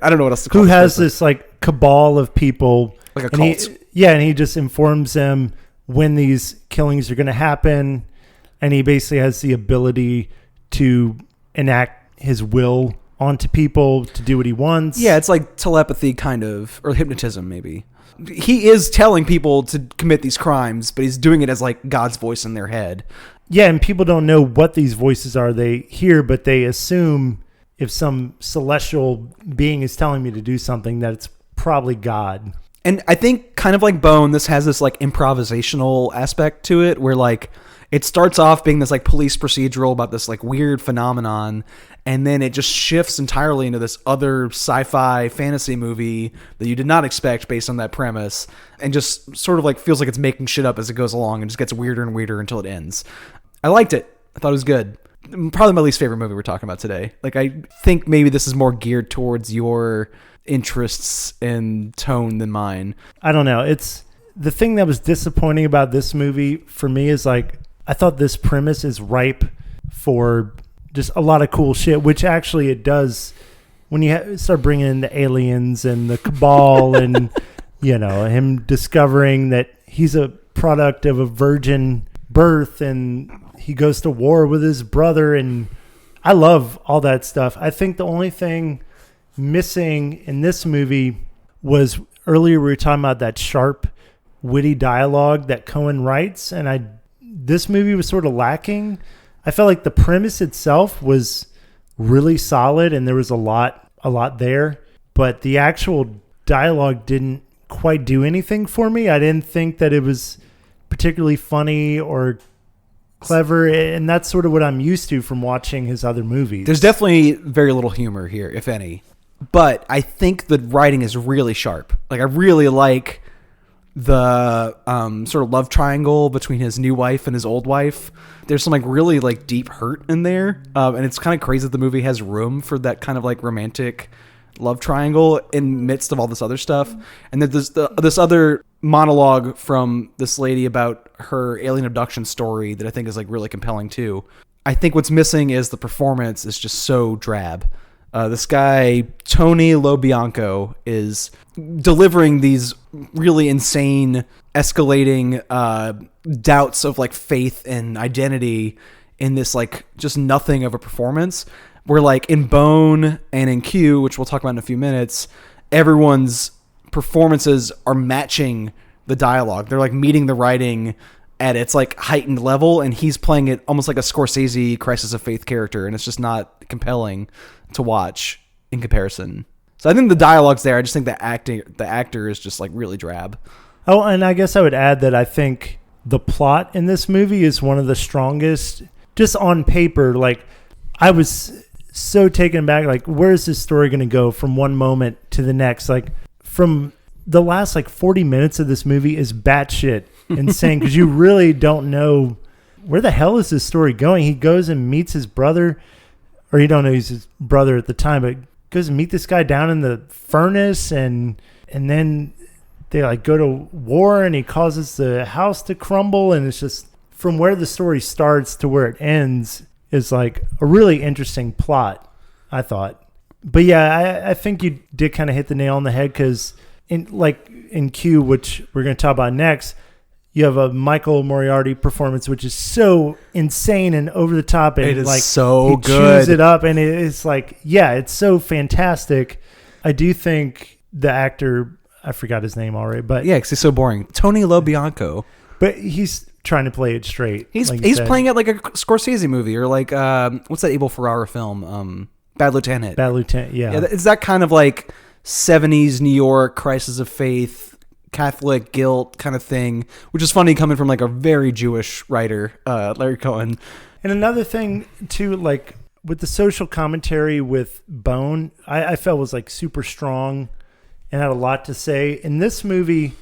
don't know what else to call it. Who has this like cabal of people. Like a cult. And he just informs them when these killings are going to happen. And he basically has the ability to enact his will onto people to do what he wants. Yeah, it's like telepathy kind of, or hypnotism maybe. He is telling people to commit these crimes, but he's doing it as like God's voice in their head. Yeah, and people don't know what these voices are they hear, but they assume if some celestial being is telling me to do something, that it's probably God. And I think kind of like Bone, this has this like improvisational aspect to it where like it starts off being this like police procedural about this like weird phenomenon, and then it just shifts entirely into this other sci-fi fantasy movie that you did not expect based on that premise, and just sort of like feels like it's making shit up as it goes along and just gets weirder and weirder until it ends. I liked it. I thought it was good. Probably my least favorite movie we're talking about today. Like, I think maybe this is more geared towards your interests and tone than mine. I don't know. It's the thing that was disappointing about this movie for me is like, I thought this premise is ripe for just a lot of cool shit, which actually it does when you start bringing in the aliens and the cabal and, you know, him discovering that he's a product of a virgin birth and he goes to war with his brother. And I love all that stuff. I think the only thing missing in this movie was earlier we were talking about that sharp, witty dialogue that Cohen writes. And this movie was sort of lacking. I felt like the premise itself was really solid and there was a lot there, but the actual dialogue didn't quite do anything for me. I didn't think that it was particularly funny or clever, and that's sort of what I'm used to from watching his other movies. There's definitely very little humor here, if any, but I think the writing is really sharp. Like, I really like the sort of love triangle between his new wife and his old wife. There's some like really like deep hurt in there, and it's kind of crazy that the movie has room for that kind of like romantic love triangle in midst of all this other stuff. And then there's this other monologue from this lady about her alien abduction story that I think is like really compelling too. I think what's missing is the performance is just so drab. This guy, Tony LoBianco, is delivering these really insane, escalating doubts of like faith and identity in this like just nothing of a performance. Where like in Bone and in Q, which we'll talk about in a few minutes, everyone's performances are matching the dialogue. They're like meeting the writing at its like heightened level, and he's playing it almost like a Scorsese Crisis of Faith character, and it's just not compelling to watch in comparison. So I think the dialogue's there. I just think the actor is just like really drab. Oh, and I guess I would add that I think the plot in this movie is one of the strongest, just on paper. Like, I was so taken back, like, where is this story going to go from one moment to the next? Like, from the last like 40 minutes of this movie is batshit insane, because you really don't know where the hell is this story going. He goes and meets his brother, or you don't know he's his brother at the time, but goes and meet this guy down in the furnace, and then they like go to war, and he causes the house to crumble, and it's just from where the story starts to where it ends is like a really interesting plot, I thought. But yeah, I think you did kind of hit the nail on the head, because in Q, which we're going to talk about next, you have a Michael Moriarty performance, which is so insane and over the top, and it is like so he good. Chews it up, and it's like, yeah, it's so fantastic. I do think the actor, I forgot his name already, but yeah, because he's so boring. Tony LoBianco, but he's trying to play it straight. He's playing it like a Scorsese movie, or like what's that Abel Ferrara film? Bad Lieutenant. Bad Lieutenant. Yeah, it's that kind of like 70s New York crisis of faith, Catholic guilt kind of thing, which is funny coming from like a very Jewish writer, Larry Cohen. And another thing too, like with the social commentary with Bone, I felt was like super strong and had a lot to say. In this movie,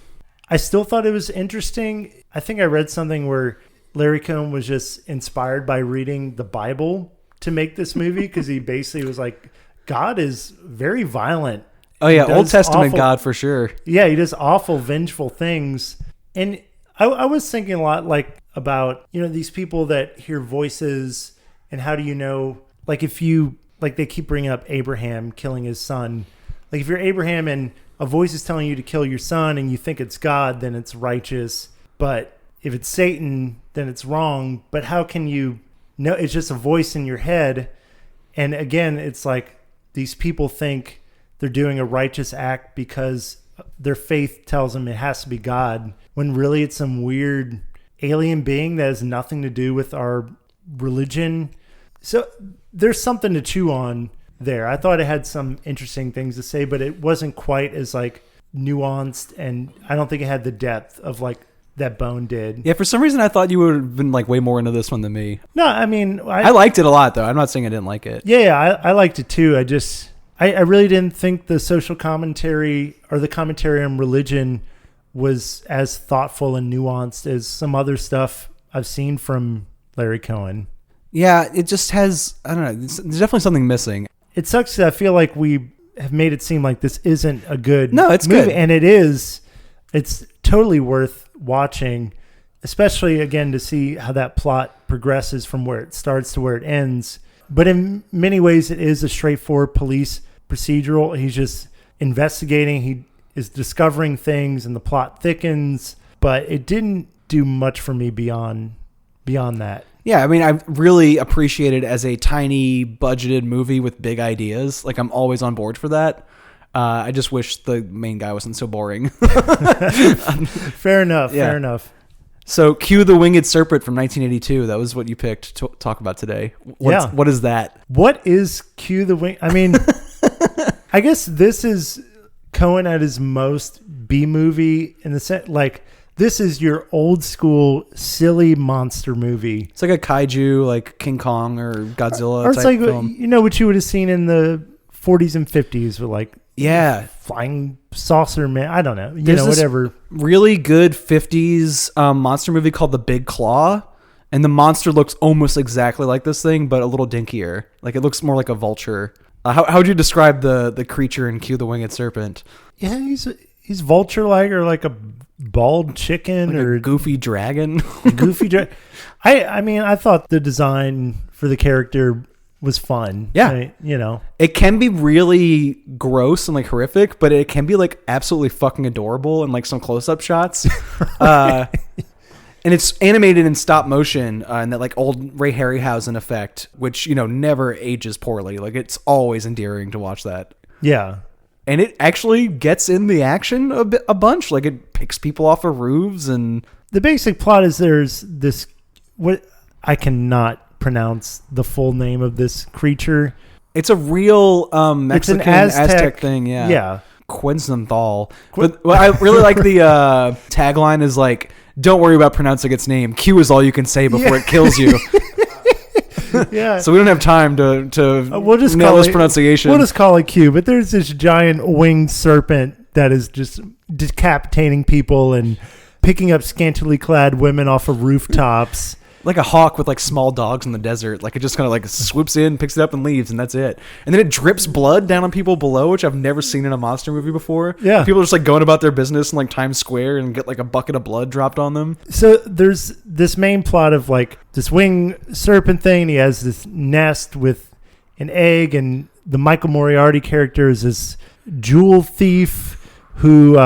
I still thought it was interesting. I think I read something where Larry Cohen was just inspired by reading the Bible to make this movie, because he basically was like God is very violent. Oh yeah, He Old does Testament awful- God for sure. Yeah, he does awful, vengeful things. And I was thinking a lot like about, these people that hear voices and how do you know, like if you, like they keep bringing up Abraham killing his son. Like if you're Abraham and a voice is telling you to kill your son and you think it's God, then it's righteous. But if it's Satan, then it's wrong. But how can you know? It's just a voice in your head. And again, it's like these people think they're doing a righteous act because their faith tells them it has to be God, when really it's some weird alien being that has nothing to do with our religion. So there's something to chew on there. I thought it had some interesting things to say, but it wasn't quite as like nuanced, and I don't think it had the depth of like that Bone did. Yeah, for some reason I thought you would have been like way more into this one than me. No, I mean, I liked it a lot though. I'm not saying I didn't like it. Yeah, I liked it too. I really didn't think the social commentary or the commentary on religion was as thoughtful and nuanced as some other stuff I've seen from Larry Cohen. Yeah, it just has, I don't know, there's definitely something missing. It sucks that I feel like we have made it seem like this isn't a good it's movie. good. And it is. It's totally worth watching, especially, again, to see how that plot progresses from where it starts to where it ends. But in many ways, it is a straightforward police procedural. He's just investigating. He is discovering things, and the plot thickens. But it didn't do much for me beyond that. Yeah, I mean, I really appreciate it as a tiny budgeted movie with big ideas. Like, I'm always on board for that. I just wish the main guy wasn't so boring. Fair enough. Yeah. Fair enough. So, cue the Winged Serpent from 1982. That was what you picked to talk about today. What is that? What is Q the Wing? I mean, I guess this is Cohen at his most B movie in the sense, like, this is your old school silly monster movie. It's like a kaiju, like King Kong or Godzilla Or it's type like film. what you would have seen in the 40s and 50s with like flying saucer man. I don't know. There's this whatever. Really good 50s monster movie called The Big Claw. And the monster looks almost exactly like this thing, but a little dinkier. Like it looks more like a vulture. How would you describe the creature in Q the Winged Serpent? Yeah, he's vulture-like, or like a bald chicken, like or a goofy dragon. Goofy dragon. I mean, I thought the design for the character was fun. Yeah. It can be really gross and like horrific, but it can be like absolutely fucking adorable in like some close-up shots. And it's animated in stop motion and that like old Ray Harryhausen effect, which, never ages poorly. Like it's always endearing to watch that. Yeah. And it actually gets in the action a bunch. Like it picks people off of roofs, and the basic plot is there's this, what I cannot pronounce the full name of this creature. It's a real Mexican it's an Aztec thing. Yeah. Yeah. Quetzalcoatl. But I really like the tagline is like, don't worry about pronouncing its name. Q is all you can say before it kills you. Yeah. So we don't have time to we'll just nail call this it, pronunciation. We'll just call it Q. But there's this giant winged serpent that is just decapitating people and picking up scantily clad women off of rooftops. Like a hawk with like small dogs in the desert. Like it just kind of like swoops in, picks it up, and leaves, and that's it. And then it drips blood down on people below, which I've never seen in a monster movie before. Yeah. People are just like going about their business in like Times Square and get like a bucket of blood dropped on them. So there's this main plot of like this winged serpent thing. He has this nest with an egg, and the Michael Moriarty character is this jewel thief who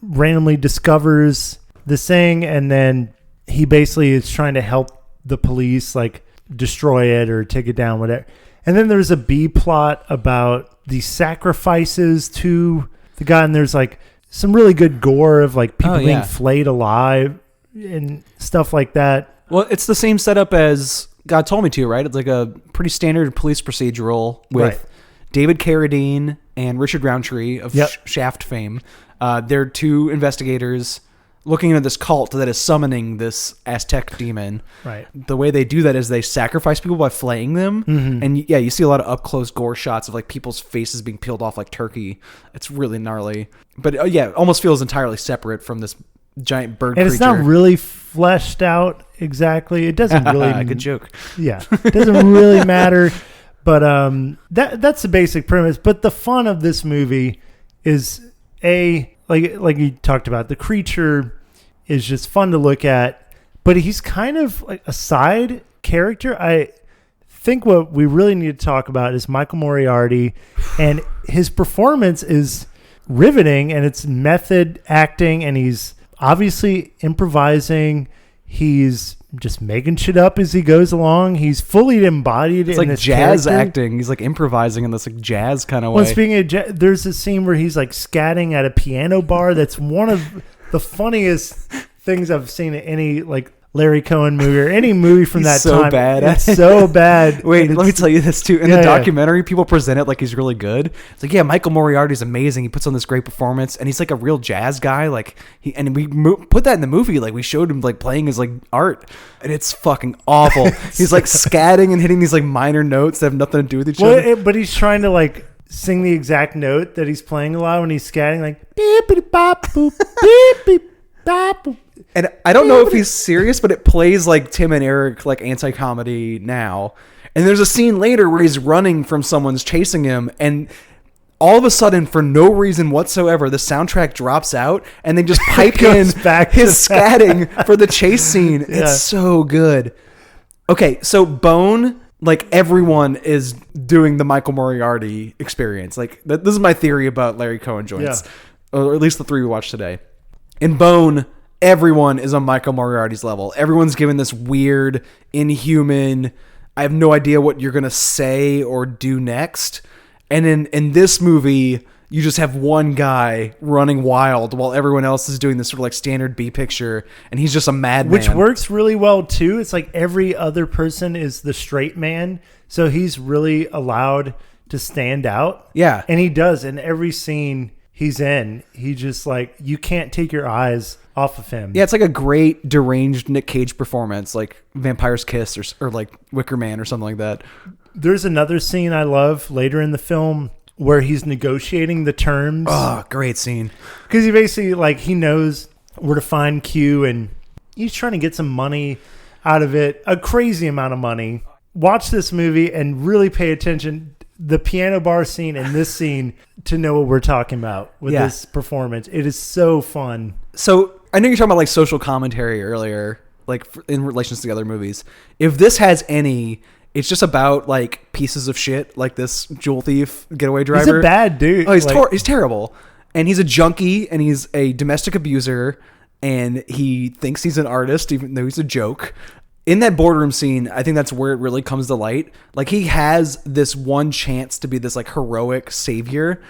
randomly discovers this thing, and then he basically is trying to help the police like destroy it or take it down, whatever. And then there's a B plot about the sacrifices to the guy, and there's like some really good gore of like people being flayed alive and stuff like that. Well, it's the same setup as God Told Me To, right? It's like a pretty standard police procedural with David Carradine and Richard Roundtree of Shaft fame. They're two investigators looking into this cult that is summoning this Aztec demon. Right. The way they do that is they sacrifice people by flaying them. Mm-hmm. And you see a lot of up close gore shots of like people's faces being peeled off like turkey. It's really gnarly. But it almost feels entirely separate from this giant bird creature. And it's not really fleshed out exactly. It doesn't really... Good joke. Yeah. It doesn't really matter. But that's the basic premise. But the fun of this movie is like you talked about, the creature is just fun to look at, but he's kind of like a side character. I think what we really need to talk about is Michael Moriarty, and his performance is riveting, and it's method acting, and he's obviously improvising. He's just making shit up as he goes along. He's fully embodied it's in like this jazz character. acting. He's like improvising in this like jazz kind of way. Well, speaking of there's a scene where he's like scatting at a piano bar. That's one of the funniest things I've seen in any like Larry Cohen movie or any movie from that so time. Bad. It's so bad. Wait, let me tell you this too. In Yeah, the yeah. documentary, people present it like he's really good. It's like, yeah, Michael Moriarty's amazing. He puts on this great performance, and he's like a real jazz guy. Like we put that in the movie. Like we showed him like playing his like art, and it's fucking awful. He's like scatting and hitting these like minor notes that have nothing to do with each other. But he's trying to like sing the exact note that he's playing a lot when he's scatting, like beep bop boop beep beep bop boop. And I don't know if he's serious, but it plays like Tim and Eric, like anti-comedy now. And there's a scene later where he's running from someone's chasing him, and all of a sudden, for no reason whatsoever, the soundtrack drops out, and they just pipe in back his to scatting for the chase scene. Yeah. It's so good. Okay, so Bone, like everyone is doing the Michael Moriarty experience. Like this is my theory about Larry Cohen joints, or at least the three we watched today. In Bone, everyone is on Michael Moriarty's level. Everyone's given this weird, inhuman, I have no idea what you're going to say or do next. And in this movie, you just have one guy running wild while everyone else is doing this sort of like standard B picture, and he's just a madman. Which works really well too. It's like every other person is the straight man, so he's really allowed to stand out. Yeah. And he does in every scene he's in. He just like, you can't take your eyes off of him. Yeah, it's like a great deranged Nick Cage performance, like Vampire's Kiss or like Wicker Man or something like that. There's another scene I love later in the film where he's negotiating the terms. Oh, great scene. Because he basically, like, he knows where to find Q, and he's trying to get some money out of it, a crazy amount of money. Watch this movie and really pay attention. The piano bar scene and this scene to know what we're talking about with this performance. It is so fun. So I know you're talking about like social commentary earlier, like in relations to the other movies. If this has any, it's just about like pieces of shit, like this jewel thief getaway driver. He's a bad dude. Oh, he's terrible, and he's a junkie, and he's a domestic abuser, and he thinks he's an artist, even though he's a joke. In that boardroom scene, I think that's where it really comes to light. Like he has this one chance to be this like heroic savior.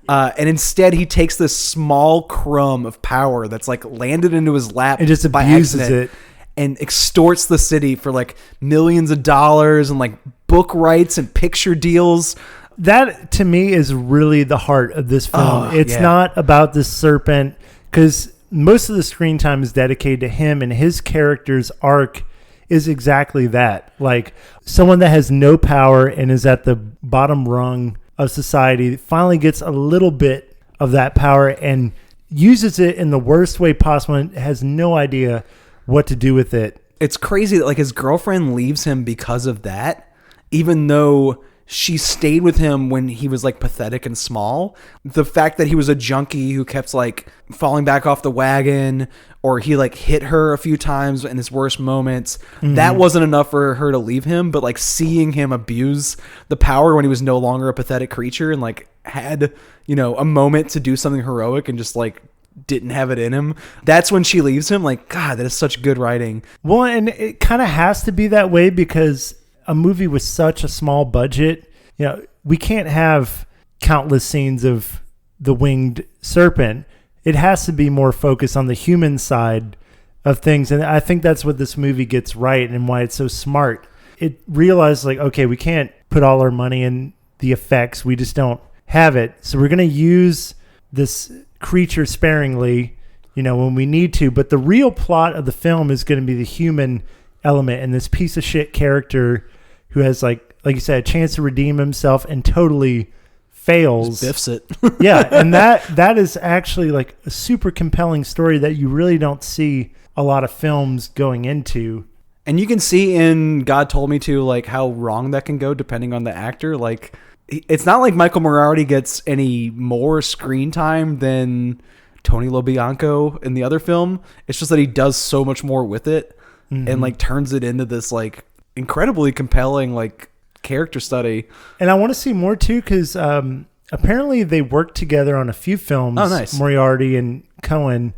And instead he takes this small crumb of power that's like landed into his lap and just by abuses accident it and extorts the city for like millions of dollars and like book rights and picture deals. That to me is really the heart of this film. It's not about the serpent, because most of the screen time is dedicated to him, and his character's arc is exactly that. Like someone that has no power and is at the bottom rung of society finally gets a little bit of that power and uses it in the worst way possible and has no idea what to do with it. It's crazy that like his girlfriend leaves him because of that, even though she stayed with him when he was like pathetic and small. The fact that he was a junkie who kept like falling back off the wagon, or he like hit her a few times in his worst moments, that wasn't enough for her to leave him. But like seeing him abuse the power when he was no longer a pathetic creature and like had, you know, a moment to do something heroic and just like didn't have it in him, that's when she leaves him. Like, God, that is such good writing. Well, and it kind of has to be that way because a movie with such a small budget, you know, we can't have countless scenes of the Winged Serpent. It has to be more focused on the human side of things. And I think that's what this movie gets right and why it's so smart. It realized like, okay, we can't put all our money in the effects. We just don't have it. So we're going to use this creature sparingly, you know, when we need to. But the real plot of the film is going to be the human element and this piece of shit character who has like you said, a chance to redeem himself and totally fails. Just biffs it. Yeah, and that is actually like a super compelling story that you really don't see a lot of films going into. And you can see in God Told Me To, like, how wrong that can go depending on the actor. Like, it's not like Michael Moriarty gets any more screen time than Tony LoBianco in the other film. It's just that he does so much more with it and, like, turns it into this, like, incredibly compelling, like, character study. And I want to see more, too, because apparently they worked together on a few films. Oh, nice. Moriarty and Cohen,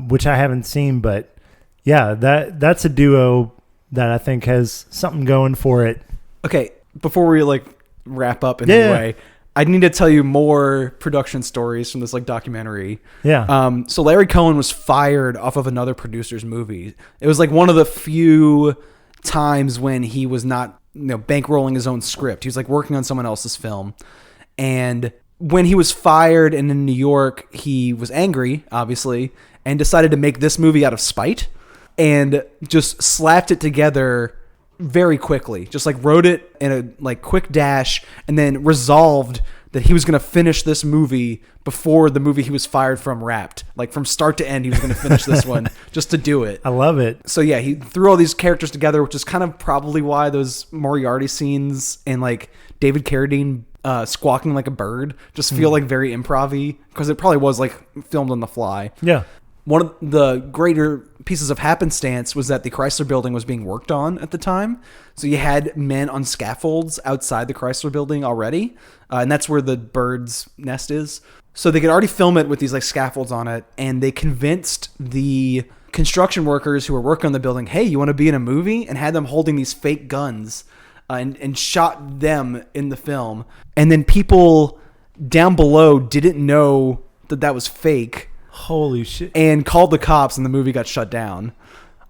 which I haven't seen, but yeah, that's a duo that I think has something going for it. Okay, before we like wrap up in any way, I need to tell you more production stories from this like documentary. Yeah. So Larry Cohen was fired off of another producer's movie. It was like one of the few times when he was not, bankrolling his own script. He was like working on someone else's film. And when he was fired and in New York, he was angry, obviously, and decided to make this movie out of spite. And just slapped it together very quickly. Just like wrote it in a like quick dash and then resolved that he was going to finish this movie before the movie he was fired from wrapped. Like from start to end, he was going to finish this one just to do it. I love it. So yeah, he threw all these characters together, which is kind of probably why those Moriarty scenes and like David Carradine squawking like a bird just feel like very improv-y, because it probably was like filmed on the fly. Yeah. One of the greater pieces of happenstance was that the Chrysler Building was being worked on at the time. So you had men on scaffolds outside the Chrysler Building already. And that's where the bird's nest is. So they could already film it with these like scaffolds on it. And they convinced the construction workers who were working on the building, hey, you want to be in a movie? And had them holding these fake guns and shot them in the film. And then people down below didn't know that that was fake. Holy shit. And called the cops, and the movie got shut down.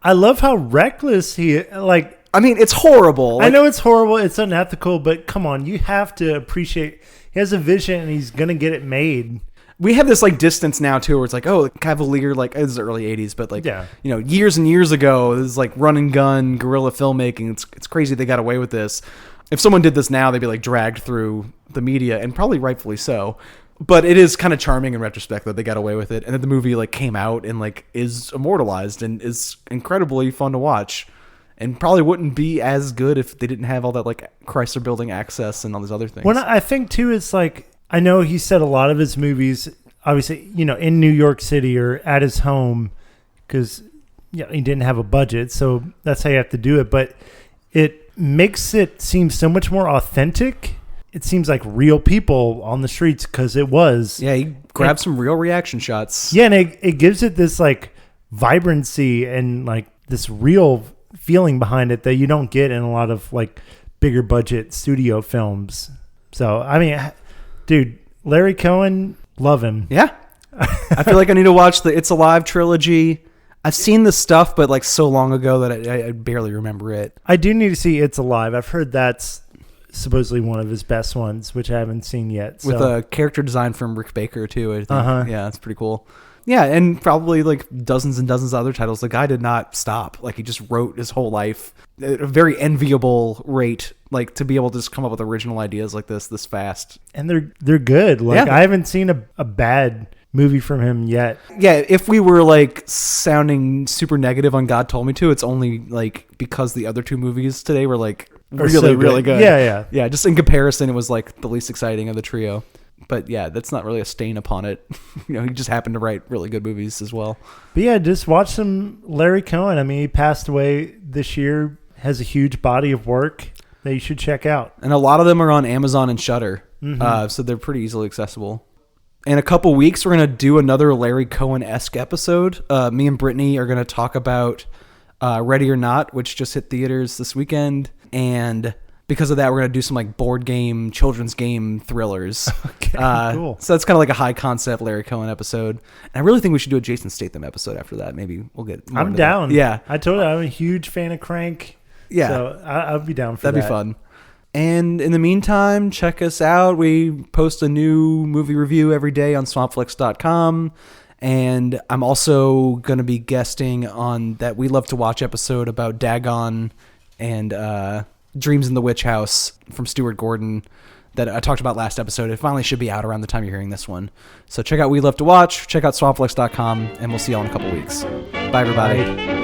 I love how reckless he, like... I mean, it's horrible. I know it's horrible, it's unethical, but come on, you have to appreciate... He has a vision, and he's going to get it made. We have this, like, distance now, too, where it's like, oh, Cavalier, like, this is the early 80s, but, like, years and years ago, this is, like, run-and-gun, guerrilla filmmaking. It's crazy they got away with this. If someone did this now, they'd be, like, dragged through the media, and probably rightfully so. But it is kind of charming in retrospect that they got away with it, and that the movie like came out and like is immortalized and is incredibly fun to watch, and probably wouldn't be as good if they didn't have all that like Chrysler Building access and all these other things. When I think too, it's like, I know he said a lot of his movies, obviously, in New York City or at his home, because he didn't have a budget, so that's how you have to do it. But it makes it seem so much more authentic. It seems like real people on the streets, because it was. Yeah, he grabbed some real reaction shots. Yeah, and it gives it this like vibrancy and like this real feeling behind it that you don't get in a lot of like bigger budget studio films. So, I mean, dude, Larry Cohen, love him. Yeah. I feel like I need to watch the It's Alive trilogy. I've seen the stuff, but like so long ago that I barely remember it. I do need to see It's Alive. I've heard that's supposedly one of his best ones, which I haven't seen yet. So. With a character design from Rick Baker too, I think. Yeah, it's pretty cool. Yeah, and probably like dozens and dozens of other titles. The guy did not stop. Like he just wrote his whole life at a very enviable rate, like to be able to just come up with original ideas like this fast. And they're good. Like I haven't seen a bad movie from him yet. Yeah, if we were like sounding super negative on God Told Me To, it's only like because the other two movies today were like really good. Yeah. Just in comparison, it was like the least exciting of the trio. But yeah, that's not really a stain upon it. He just happened to write really good movies as well. But yeah, just watch some Larry Cohen. I mean, he passed away this year. Has a huge body of work that you should check out. And a lot of them are on Amazon and Shudder, so they're pretty easily accessible. In a couple weeks, we're going to do another Larry Cohen-esque episode. Me and Brittany are going to talk about Ready or Not, which just hit theaters this weekend. And because of that, we're going to do some like board game, children's game thrillers. Okay, cool. So that's kind of like a high concept Larry Cohen episode. And I really think we should do a Jason Statham episode after that. Maybe we'll get more I'm down. That. Yeah. I told you I'm a huge fan of Crank. Yeah. So I'll be down for That'd be fun. And in the meantime, check us out. We post a new movie review every day on Swampflix.com. And I'm also going to be guesting on that We Love to Watch episode about Dagon and Dreams in the Witch House from Stuart Gordon that I talked about last episode. It finally should be out around the time you're hearing this one. So check out We Love to Watch, check out Swampflix.com, and we'll see y'all in a couple weeks. Bye, everybody. Bye.